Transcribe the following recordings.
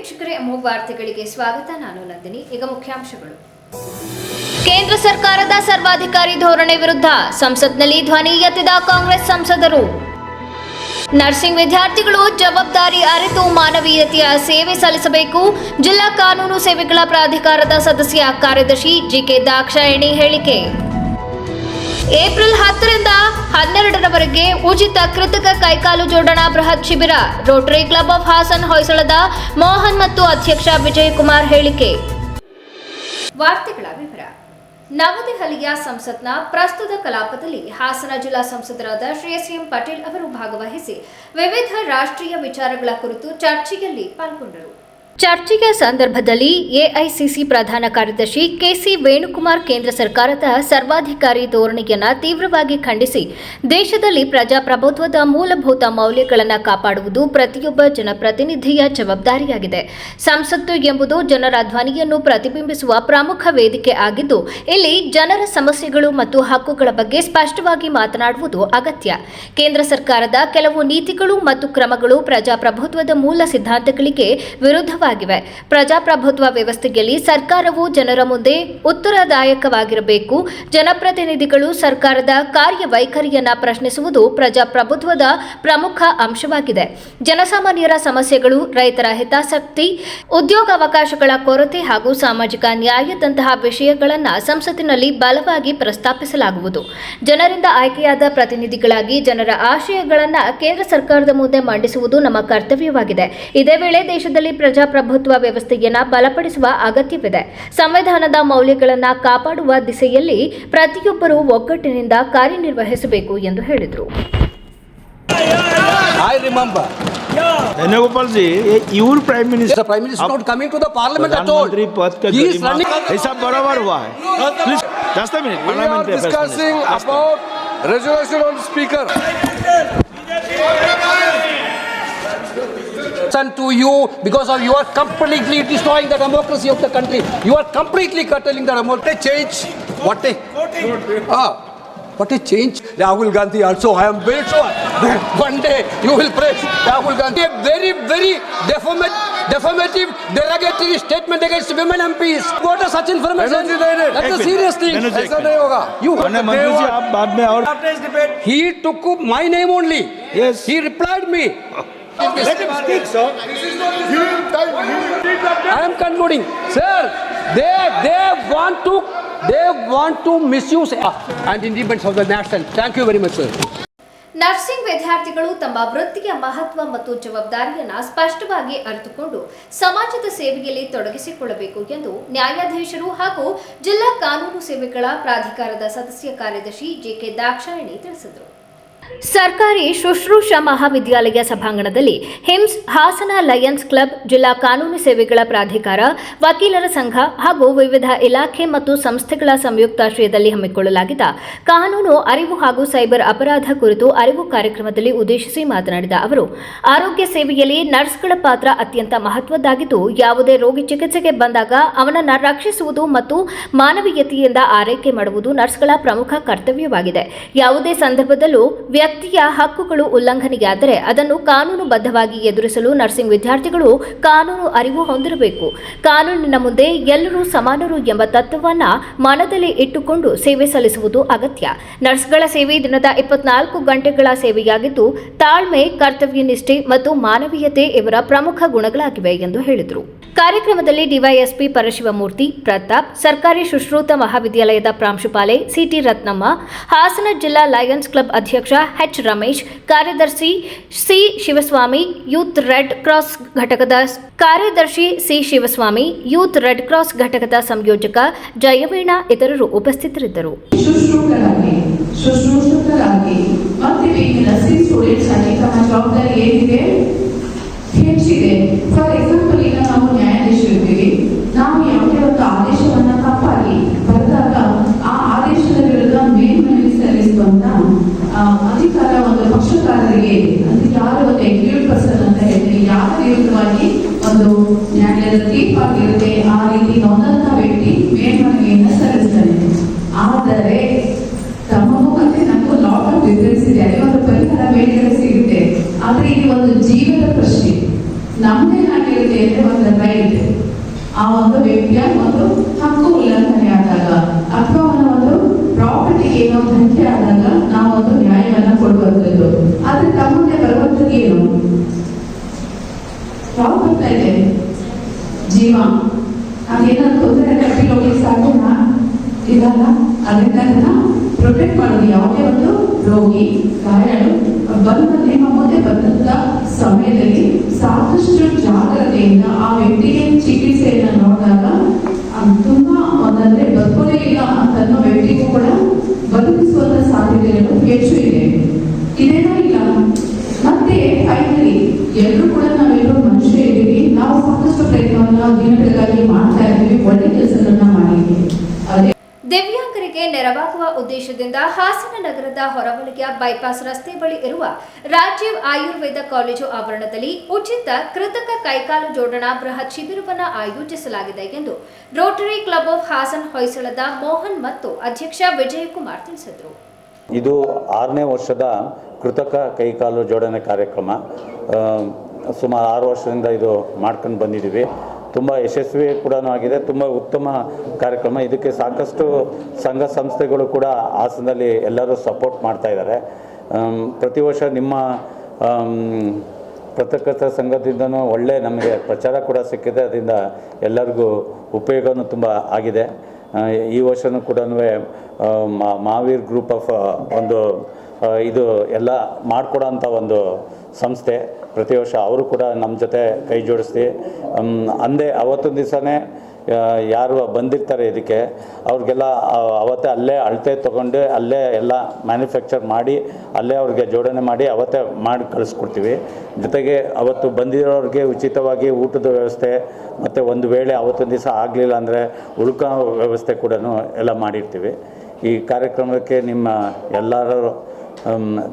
ವೀಕ್ಷಕರೇ, ಅಮೋಘ ವಾರ್ತೆಗಳಿಗೆ ಸ್ವಾಗತ. ನಾನು ನಂದಿನಿ. ಈಗ ಮುಖ್ಯಾಂಶಗಳು. ಕೇಂದ್ರ ಸರ್ಕಾರದ ಸರ್ವಾಧಿಕಾರಿ ಧೋರಣೆ ವಿರುದ್ಧ ಸಂಸತ್ನಲ್ಲಿ ಧ್ವನಿ ಎತ್ತಿದ ಕಾಂಗ್ರೆಸ್ ಸಂಸದರು. ನರ್ಸಿಂಗ್ ವಿದ್ಯಾರ್ಥಿಗಳು ಜವಾಬ್ದಾರಿ ಅರಿತು ಮಾನವೀಯತೆಯ ಸೇವೆ ಸಲ್ಲಿಸಬೇಕು. ಜಿಲ್ಲಾ ಕಾನೂನು ಸೇವೆಗಳ ಪ್ರಾಧಿಕಾರದ ಸದಸ್ಯ ಕಾರ್ಯದರ್ಶಿ ಜಿಕೆ ದಾಕ್ಷಾಯಣಿ ಹೇಳಿಕೆ. ಏಪ್ರಿಲ್ 10ರಿಂದ 12ರವರೆಗೆ ಉಚಿತ ಕೃತಕ ಕೈಕಾಲು ಜೋಡಣಾ ಬೃಹತ್ ಶಿಬಿರ. ರೋಟರಿ ಕ್ಲಬ್ ಆಫ್ ಹಾಸನ್ ಹೊಯ್ಸಳದ ಮೋಹನ್ ಮತ್ತು ಅಧ್ಯಕ್ಷ ವಿಜಯಕುಮಾರ್ ಹೇಳಿಕೆ. ವಾರ್ತೆಗಳ ವಿವರ. ನವದೆಹಲಿಯ ಸಂಸತ್ನ ಪ್ರಸ್ತುತ ಕಲಾಪದಲ್ಲಿ ಹಾಸನ ಜಿಲ್ಲಾ ಸಂಸದರಾದ ಶ್ರೇಯಸಿ ಎಂ ಪಟೇಲ್ ಅವರು ಭಾಗವಹಿಸಿ ವಿವಿಧ ರಾಷ್ಟ್ರೀಯ ವಿಚಾರಗಳ ಕುರಿತು ಚರ್ಚೆಯಲ್ಲಿ ಪಾಲ್ಗೊಂಡರು. ಚರ್ಚೆಯ ಸಂದರ್ಭದಲ್ಲಿ ಎಐಸಿಸಿ ಪ್ರಧಾನ ಕಾರ್ಯದರ್ಶಿ ಕೆಸಿ ವೇಣುಕುಮಾರ್ ಕೇಂದ್ರ ಸರ್ಕಾರದ ಸರ್ವಾಧಿಕಾರಿ ಧೋರಣೆಯನ್ನು ತೀವ್ರವಾಗಿ ಖಂಡಿಸಿ ದೇಶದಲ್ಲಿ ಪ್ರಜಾಪ್ರಭುತ್ವದ ಮೂಲಭೂತ ಮೌಲ್ಯಗಳನ್ನು ಕಾಪಾಡುವುದು ಪ್ರತಿಯೊಬ್ಬ ಜನಪ್ರತಿನಿಧಿಯ ಜವಾಬ್ದಾರಿಯಾಗಿದೆ. ಸಂಸತ್ತು ಎಂಬುದು ಜನರ ಧ್ವನಿಯನ್ನು ಪ್ರತಿಬಿಂಬಿಸುವ ಪ್ರಮುಖ ವೇದಿಕೆ ಆಗಿದ್ದು, ಇಲ್ಲಿ ಜನರ ಸಮಸ್ಯೆಗಳು ಮತ್ತು ಹಕ್ಕುಗಳ ಬಗ್ಗೆ ಸ್ಪಷ್ಟವಾಗಿ ಮಾತನಾಡುವುದು ಅಗತ್ಯ. ಕೇಂದ್ರ ಸರ್ಕಾರದ ಕೆಲವು ನೀತಿಗಳು ಮತ್ತು ಕ್ರಮಗಳು ಪ್ರಜಾಪ್ರಭುತ್ವದ ಮೂಲ ಸಿದ್ಧಾಂತಗಳಿಗೆ ವಿರುದ್ಧವಾಗಿ ಪ್ರಜಾಪ್ರಭುತ್ವ ವ್ಯವಸ್ಥೆಯಲ್ಲಿ ಸರ್ಕಾರವು ಜನರ ಮುಂದೆ ಉತ್ತರದಾಯಕವಾಗಿರಬೇಕು. ಜನಪ್ರತಿನಿಧಿಗಳು ಸರ್ಕಾರದ ಕಾರ್ಯವೈಖರಿಯನ್ನು ಪ್ರಶ್ನಿಸುವುದು ಪ್ರಜಾಪ್ರಭುತ್ವದ ಪ್ರಮುಖ ಅಂಶವಾಗಿದೆ. ಜನಸಾಮಾನ್ಯರ ಸಮಸ್ಯೆಗಳು, ರೈತರ ಹಿತಾಸಕ್ತಿ, ಉದ್ಯೋಗಾವಕಾಶಗಳ ಕೊರತೆ ಹಾಗೂ ಸಾಮಾಜಿಕ ನ್ಯಾಯದಂತಹ ವಿಷಯಗಳನ್ನು ಸಂಸತ್ತಿನಲ್ಲಿ ಬಲವಾಗಿ ಪ್ರಸ್ತಾಪಿಸಲಾಗುವುದು. ಜನರಿಂದ ಆಯ್ಕೆಯಾದ ಪ್ರತಿನಿಧಿಗಳಾಗಿ ಜನರ ಆಶಯಗಳನ್ನು ಕೇಂದ್ರ ಸರ್ಕಾರದ ಮುಂದೆ ಮಂಡಿಸುವುದು ನಮ್ಮ ಕರ್ತವ್ಯವಾಗಿದೆ. ಇದೇ ವೇಳೆ ದೇಶದಲ್ಲಿ ಪ್ರಜಾಪ್ರಭುತ್ವ ವ್ಯವಸ್ಥೆಯನ್ನು ಬಲಪಡಿಸುವ ಅಗತ್ಯವಿದೆ. ಸಂವಿಧಾನದ ಮೌಲ್ಯಗಳನ್ನು ಕಾಪಾಡುವ ದಿಸೆಯಲ್ಲಿ ಪ್ರತಿಯೊಬ್ಬರೂ ಒಗ್ಗಟ್ಟಿನಿಂದ ಕಾರ್ಯನಿರ್ವಹಿಸಬೇಕು ಎಂದು ಹೇಳಿದರು. I remember. Venugopal ji, your prime minister. The prime minister is not coming to the parliament at all. He is running. ऐसा बराबर हुआ है. Please, just a minute. We are discussing about resolution on speaker. To you, because of you are completely destroying the democracy of the country. You are completely curtailing the democracy. Change. What a change. Rahul Gandhi also. I am very sure. One day you will praise Rahul Gandhi. A very, very defamative, derogatory statement against women MPs. What is such information? That's a serious thing. ऐसा नहीं होगा. You. मंत्री जी, आप बाद में और. He took my name only. Yes. He replied me. Let him speak, sir. I am concluding, sir. They want to misuse and independence of the nation. Thank you very much, sir. Nursing ವಿದ್ಯಾರ್ಥಿಗಳು ತಮ್ಮ ವೃತ್ತಿಯ ಮಹತ್ವ ಮತ್ತು ಜವಾಬ್ದಾರಿಯನ್ನು ಸ್ಪಷ್ಟವಾಗಿ ಅರಿತುಕೊಂಡು ಸಮಾಜದ ಸೇವೆಯಲ್ಲಿ ತೊಡಗಿಸಿಕೊಳ್ಳಬೇಕು ಎಂದು ನ್ಯಾಯಾಧೀಶರು ಹಾಗೂ ಜಿಲ್ಲಾ ಕಾನೂನು ಸೇವೆಗಳ ಪ್ರಾಧಿಕಾರದ ಸದಸ್ಯ ಕಾರ್ಯದರ್ಶಿ ಜಿಕೆ ದಾಕ್ಷಾಯಣಿ ತಿಳಿಸಿದರು. ಸರ್ಕಾರಿ ಶುಶ್ರೂಷಾ ಮಹಾವಿದ್ಯಾಲಯ ಸಭಾಂಗಣದಲ್ಲಿ ಹಿಮ್ಸ್, ಹಾಸನ ಲಯನ್ಸ್ ಕ್ಲಬ್, ಜಿಲ್ಲಾ ಕಾನೂನು ಸೇವೆಗಳ ಪ್ರಾಧಿಕಾರ, ವಕೀಲರ ಸಂಘ ಹಾಗೂ ವಿವಿಧ ಇಲಾಖೆ ಮತ್ತು ಸಂಸ್ಥೆಗಳ ಸಂಯುಕ್ತಾಶ್ರಯದಲ್ಲಿ ಹಮ್ಮಿಕೊಳ್ಳಲಾಗಿದ್ದ ಕಾನೂನು ಅರಿವು ಹಾಗೂ ಸೈಬರ್ ಅಪರಾಧ ಕುರಿತು ಅರಿವು ಕಾರ್ಯಕ್ರಮದಲ್ಲಿ ಉದ್ದೇಶಿಸಿ ಮಾತನಾಡಿದ ಅವರು, ಆರೋಗ್ಯ ಸೇವೆಯಲ್ಲಿ ನರ್ಸ್ಗಳ ಪಾತ್ರ ಅತ್ಯಂತ ಮಹತ್ವದ್ದಾಗಿದ್ದು, ಯಾವುದೇ ರೋಗಿ ಚಿಕಿತ್ಸೆಗೆ ಬಂದಾಗ ಅವನನ್ನು ರಕ್ಷಿಸುವುದು ಮತ್ತು ಮಾನವೀಯತೆಯಿಂದ ಆರೈಕೆ ಮಾಡುವುದು ನರ್ಸ್ಗಳ ಪ್ರಮುಖ ಕರ್ತವ್ಯವಾಗಿದೆ. ಯಾವುದೇ ಸಂದರ್ಭದಲ್ಲೂ ವ್ಯಕ್ತಿಯ ಹಕ್ಕುಗಳು ಉಲ್ಲಂಘನೆಯಾದರೆ ಅದನ್ನು ಕಾನೂನುಬದ್ಧವಾಗಿ ಎದುರಿಸಲು ನರ್ಸಿಂಗ್ ವಿದ್ಯಾರ್ಥಿಗಳು ಕಾನೂನು ಅರಿವು ಹೊಂದಿರಬೇಕು. ಕಾನೂನಿನ ಮುಂದೆ ಎಲ್ಲರೂ ಸಮಾನರು ಎಂಬ ತತ್ವವನ್ನು ಮನದಲ್ಲಿ ಇಟ್ಟುಕೊಂಡು ಸೇವೆ ಸಲ್ಲಿಸುವುದು ಅಗತ್ಯ. ನರ್ಸ್ಗಳ ಸೇವೆ ದಿನದ 24 ಗಂಟೆಗಳ ಸೇವೆಯಾಗಿದ್ದು, ತಾಳ್ಮೆ, ಕರ್ತವ್ಯ ನಿಷ್ಠೆ ಮತ್ತು ಮಾನವೀಯತೆ ಇವರ ಪ್ರಮುಖ ಗುಣಗಳಾಗಿವೆ ಎಂದು ಹೇಳಿದರು. ಕಾರ್ಯಕ್ರಮದಲ್ಲಿ ಡಿವೈಎಸ್ಪಿ ಪರಶಿವಮೂರ್ತಿ, ಪ್ರತಾಪ್, ಸರ್ಕಾರಿ ಶುಶ್ರೂಷಾ ಮಹಾವಿದ್ಯಾಲಯದ ಪ್ರಾಂಶುಪಾಲೆ ಸಿಟಿ ರತ್ನಮ್ಮ, ಹಾಸನ ಜಿಲ್ಲಾ ಲಯನ್ಸ್ ಕ್ಲಬ್ ಅಧ್ಯಕ್ಷ ಎಚ್ ರಮೇಶ್, ಕಾರ್ಯದರ್ಶಿ C Shivaswamy, youth red cross ಘಟಕದ ಕಾರ್ಯದರ್ಶಿ C Shivaswamy, youth red cross ಘಟಕದ ಸಂಯೋಜಕ ಜಯವೀಣ ಇತರರು ಉಪಸ್ಥಿತರಿದ್ದರು. ಹೆಚ್ಚಿದೆ. ಫಾರ್ ಎಕ್ಸಾಂಪಲ್, ಈಗ ನಾವು ನ್ಯಾಯಾಧೀಶರಿದ್ದೀವಿ. ನಾವು ಯಾವುದೇ ಒಂದು ಆದೇಶವನ್ನ ತಪ್ಪಾಗಿ ಬರೆದಾಗ ಆ ಆದೇಶದ ವಿರುದ್ಧ ಮೇಲ್ಮನವಿ ಸಲ್ಲಿಸುವಂತ ಅಧಿಕಾರ ಒಂದು ಪಕ್ಷಕಾರರಿಗೆ, ಅಂದ್ರೆ ಯಾರು ಒಂದು ಎಕ್ಸ್ಕ್ಯೂಟ್ ಪರ್ಸನ್ ಅಂತ ಹೇಳ್ತೀವಿ, ಯಾರ ವಿರುದ್ಧವಾಗಿ ಒಂದು ನ್ಯಾಯಾಲಯದ ತೀರ್ಪಾಗಿರುತ್ತೆ ಆ ರೀತಿ ನೊಂದಂತ ವ್ಯಕ್ತಿ ಮೇಲ್ಮನವಿಯನ್ನ ಸಲ್ಲಿಸ್ತಾನೆ. ಆದರೆ ತಮಗೂ ಮತ್ತೆ ನಮಗೂ ಲಾಟ್ ಆಫ್ ಡಿಫರೆನ್ಸ್ ಇದೆ. ಅದೇ ಒಂದು ಪರಿಹಾರ ಬೇಡಿಕೆ ಸಿಗುತ್ತೆ. ಆದ್ರೆ ಇದು ಒಂದು ಜೀವದ ಪ್ರಶ್ನೆ. ನಮ್ದೇನಾಗಿರುತ್ತೆ ಅಂದ್ರೆ ಒಂದು ರೈಟ್, ಆ ಒಂದು ವ್ಯಕ್ತಿಯ ಒಂದು ಹಕ್ಕು ಉಲ್ಲಂಘನೆ ಆದಾಗ ಅಥವಾ ಅವನ ಒಂದು ಪ್ರಾಪರ್ಟಿಗೆ ಏನೋ ಧಕ್ಕೆ ಆದಾಗ ನಾವು ಒಂದು ನ್ಯಾಯವನ್ನ ಕೊಡುವಂಥದ್ದು. ಆದ್ರೆ ತಮ್ಮದೇ ಬರುವಂಥದ್ದು ಏನು? ಯಾವ ಬರ್ತಾ ಇದೆ? ಜೀವ. ಅದೇನಾದ್ರು ತೊಂದರೆ ಕಟ್ಟಿಗೆ ಹೋಗ್ಲಿಕ್ಕೆ ಸಾಧ್ಯನ ಇದಲ್ಲ. ಅದನ್ನ ಪ್ರೊಟೆಕ್ಟ್ ಮಾಡೋದು. ಯಾವುದೇ ಒಂದು ರೋಗಿ ಗಾಯಾಳು ಬಂದ ನಿಮ್ಮ ಮುಂದೆ ಬಂದಂತ ಸಮಯದಲ್ಲಿ ಸಾಕಷ್ಟು ಜಾಗ್ರತೆಯಿಂದ ಆ ವ್ಯಕ್ತಿಗೆ ಚಿಕಿತ್ಸೆಯನ್ನು ನೋಡಿದಾಗ ತುಂಬಾ ಒಂದಂದ್ರೆ ಬದುಕೋದೇ ಇಲ್ಲ ಅಂತನ್ನೋ ವ್ಯಕ್ತಿಗೂ ಕೂಡ ಬದುಕಿಸುವಂತ ಸಾಧ್ಯತೆಗಳು ಹೆಚ್ಚು ಇದೆ. ಇದೇನೋ ಇಲ್ಲ. ಮತ್ತೆ ಫೈನಲಿ ಎಲ್ಲರೂ ಕೂಡ ನಾವೆಲ್ಲರೂ ಮನುಷ್ಯ ಇದ್ದೀವಿ. ನಾವು ಸಾಕಷ್ಟು ಪ್ರಯತ್ನವನ್ನ ದಿನಗಳಿಗಾಗಿ ಮಾಡ್ತಾ ಇದ್ದೀವಿ, ಒಳ್ಳೆ ಕೆಲಸಗಳನ್ನ ಮಾಡಿದ್ದೀವಿ. ಅದೇ ದಿವ್ಯಾಂಗರಿಗೆ ನೆರವಾಗುವ ಉದ್ದೇಶದಿಂದ ಹಾಸನ ನಗರದ ಹೊರವಲಯ ಬೈಪಾಸ್ ರಸ್ತೆ ಬಳಿ ಇರುವ ರಾಜೀವ್ ಆಯುರ್ವೇದ ಕಾಲೇಜು ಆವರಣದಲ್ಲಿ ಉಚಿತ ಕೃತಕ ಕೈಕಾಲು ಜೋಡಣಾ ಬೃಹತ್ ಶಿಬಿರವನ್ನು ಆಯೋಜಿಸಲಾಗಿದೆ ಎಂದು ರೋಟರಿ ಕ್ಲಬ್ ಆಫ್ ಹಾಸನ್ ಹೊಯ್ಸಳದ ಮೋಹನ್ ಮತ್ತು ಅಧ್ಯಕ್ಷ ವಿಜಯಕುಮಾರ್ ತಿಳಿಸಿದರು. ಇದು 6ನೇ ವರ್ಷದ ಕೃತಕ ಕೈಕಾಲು ಜೋಡಣೆ ಕಾರ್ಯಕ್ರಮ. ಸುಮಾರು 6 ವರ್ಷದಿಂದ ಇದು ಮಾಡ್ಕೊಂಡು ಬಂದಿದ್ದೀವಿ. ತುಂಬ ಯಶಸ್ವಿ ಕೂಡ ಆಗಿದೆ. ತುಂಬ ಉತ್ತಮ ಕಾರ್ಯಕ್ರಮ. ಇದಕ್ಕೆ ಸಾಕಷ್ಟು ಸಂಘ ಸಂಸ್ಥೆಗಳು ಕೂಡ ಹಾಸನದಲ್ಲಿ ಎಲ್ಲರೂ ಸಪೋರ್ಟ್ ಮಾಡ್ತಾ ಇದ್ದಾರೆ. ಪ್ರತಿ ವರ್ಷ ನಿಮ್ಮ ಪತ್ರಕರ್ತರ ಸಂಘದಿಂದನೂ ಒಳ್ಳೆ ನಮಗೆ ಪ್ರಚಾರ ಕೂಡ ಸಿಕ್ಕಿದೆ. ಅದರಿಂದ ಎಲ್ಲರಿಗೂ ಉಪಯೋಗವೂ ತುಂಬ ಆಗಿದೆ. ಈ ವರ್ಷವೂ ಕೂಡ ಮಹಾವೀರ್ ಗ್ರೂಪ್ ಆಫ್ ಒಂದು ಇದು ಎಲ್ಲ ಮಾಡಿಕೊಡೋ ಅಂಥ ಒಂದು ಸಂಸ್ಥೆ. ಪ್ರತಿ ವರ್ಷ ಅವರು ಕೂಡ ನಮ್ಮ ಜೊತೆ ಕೈ ಜೋಡಿಸ್ತೀವಿ. ಅಂದೇ ಅವತ್ತೊಂದು ದಿವಸನೇ ಯಾರು ಬಂದಿರ್ತಾರೆ ಇದಕ್ಕೆ ಅವ್ರಿಗೆಲ್ಲ ಅವತ್ತೇ ಅಲ್ಲೇ ಅಳತೆ ತೊಗೊಂಡು ಅಲ್ಲೇ ಎಲ್ಲ ಮ್ಯಾನುಫ್ಯಾಕ್ಚರ್ ಮಾಡಿ ಅಲ್ಲೇ ಅವ್ರಿಗೆ ಜೋಡಣೆ ಮಾಡಿ ಅವತ್ತೇ ಮಾಡಿ ಕಳಿಸ್ಕೊಡ್ತೀವಿ. ಜೊತೆಗೆ ಅವತ್ತು ಬಂದಿರೋರಿಗೆ ಉಚಿತವಾಗಿ ಊಟದ ವ್ಯವಸ್ಥೆ ಮತ್ತು ಒಂದು ವೇಳೆ ಅವತ್ತೊಂದು ದಿವಸ ಆಗಲಿಲ್ಲ ಅಂದರೆ ಉಳ್ಕೋ ವ್ಯವಸ್ಥೆ ಕೂಡ ಎಲ್ಲ ಮಾಡಿರ್ತೀವಿ. ಈ ಕಾರ್ಯಕ್ರಮಕ್ಕೆ ನಿಮ್ಮ ಎಲ್ಲರೂ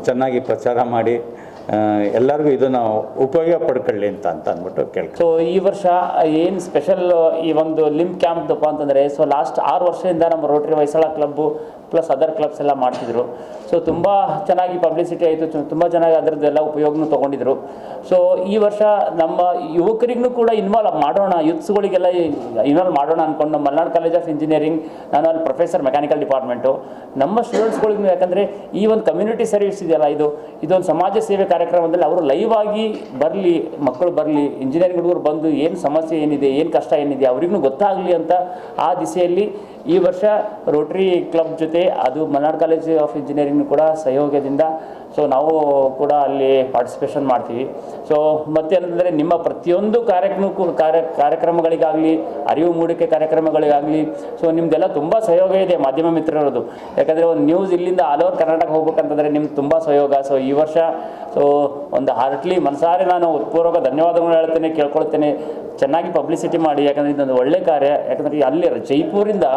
ಚೆನ್ನಾಗಿ ಪ್ರಚಾರ ಮಾಡಿ ಎಲ್ಲರಿಗೂ ಇದನ್ನು ಉಪಯೋಗ ಪಡ್ಕೊಳ್ಳಿ ಅಂತ ಅಂದ್ಬಿಟ್ಟು ಕೇಳ್ತೀವಿ. ಸೊ ಈ ವರ್ಷ ಏನು ಸ್ಪೆಷಲ್ ಈ ಒಂದು ಲಿಂಬ್ ಕ್ಯಾಂಪ್ದಪ್ಪ ಅಂತಂದರೆ, ಸೊ ಲಾಸ್ಟ್ 6 ವರ್ಷದಿಂದ ನಮ್ಮ Rotary Hoysala club plus other clubs ಎಲ್ಲ ಮಾಡ್ತಿದ್ರು. ಸೊ ತುಂಬ ಚೆನ್ನಾಗಿ ಪಬ್ಲಿಸಿಟಿ ಆಯಿತು. ತುಂಬ ಚೆನ್ನಾಗಿ ಅದರದ್ದೆಲ್ಲ ಉಪಯೋಗನೂ ತೊಗೊಂಡಿದ್ರು. ಸೊ ಈ ವರ್ಷ ನಮ್ಮ ಯುವಕರಿಗೂ ಕೂಡ ಇನ್ವಾಲ್ವ್ ಮಾಡೋಣ, ಯೂತ್ಸ್ಗಳಿಗೆಲ್ಲ ಇನ್ವಾಲ್ವ್ ಮಾಡೋಣ ಅಂದ್ಕೊಂಡು ನಮ್ಮ ಮಲ್ನಾಡ್ ಕಾಲೇಜ್ ಆಫ್ ಇಂಜಿನಿಯರಿಂಗ್, ನಾನು ಅಲ್ಲಿ ಪ್ರೊಫೆಸರ್ ಮೆಕ್ಯಾನಿಕಲ್ ಡಿಪಾರ್ಟ್ಮೆಂಟು, ನಮ್ಮ ಸ್ಟೂಡೆಂಟ್ಸ್ಗಳಿಗೂ ಯಾಕಂದರೆ ಈ ಒಂದು ಕಮ್ಯುನಿಟಿ ಸರ್ವಿಸ್ ಇದೆಯಲ್ಲ, ಇದೊಂದು ಸಮಾಜ ಸೇವೆ ಕಾರ್ಯಕ್ರಮದಲ್ಲಿ ಅವರು ಲೈವ್ ಆಗಿ ಬರಲಿ, ಮಕ್ಕಳು ಬರಲಿ, ಇಂಜಿನಿಯರಿಂಗ್ ಹುಡುಗರು ಬಂದು ಏನು ಸಮಸ್ಯೆ ಏನಿದೆ, ಏನು ಕಷ್ಟ ಏನಿದೆ ಅವ್ರಿಗೂ ಗೊತ್ತಾಗಲಿ ಅಂತ ಆ ದಿಸೆಯಲ್ಲಿ ಈ ವರ್ಷ ರೋಟರಿ ಕ್ಲಬ್ ಜೊತೆ ಅದು ಮಲ್ನಾಡ್ ಕಾಲೇಜ್ ಆಫ್ ಇಂಜಿನಿಯರಿಂಗ್ ಕೂಡ ಸಹಯೋಗದಿಂದ ಸೊ ನಾವು ಕೂಡ ಅಲ್ಲಿ ಪಾರ್ಟಿಸಿಪೇಷನ್ ಮಾಡ್ತೀವಿ. ಸೊ ಮತ್ತೇನಂದರೆ ನಿಮ್ಮ ಪ್ರತಿಯೊಂದು ಕಾರ್ಯಕ್ರಮಗಳಿಗಾಗಲಿ, ಅರಿವು ಮೂಡಿಕೆ ಕಾರ್ಯಕ್ರಮಗಳಿಗಾಗಲಿ ಸೊ ನಿಮ್ಮದೆಲ್ಲ ತುಂಬ ಸಹಯೋಗ ಇದೆ ಮಾಧ್ಯಮ ಮಿತ್ರರದು. ಯಾಕಂದರೆ ಒಂದು ನ್ಯೂಸ್ ಇಲ್ಲಿಂದ ಆಲ್ ಓವರ್ ಕರ್ನಾಟಕ ಹೋಗ್ಬೇಕಂತಂದರೆ ನಿಮ್ಗೆ ತುಂಬ ಸಹಯೋಗ. ಸೊ ಈ ವರ್ಷ ಸೊ ಒಂದು ಹಾರ್ಟ್ಲಿ ಮನಸಾರೆ ನಾನು ಉತ್ಪೂರ್ವಕ ಧನ್ಯವಾದಗಳು ಹೇಳ್ತೇನೆ, ಕೇಳ್ಕೊಳ್ತೇನೆ. ಚೆನ್ನಾಗಿ ಪಬ್ಲಿಸಿಟಿ ಮಾಡಿ. ಯಾಕಂದರೆ ಇದೊಂದು ಒಳ್ಳೆ ಕಾರ್ಯ. ಯಾಕಂದರೆ ಅಲ್ಲಿ ಜೈಪುರಿಂದ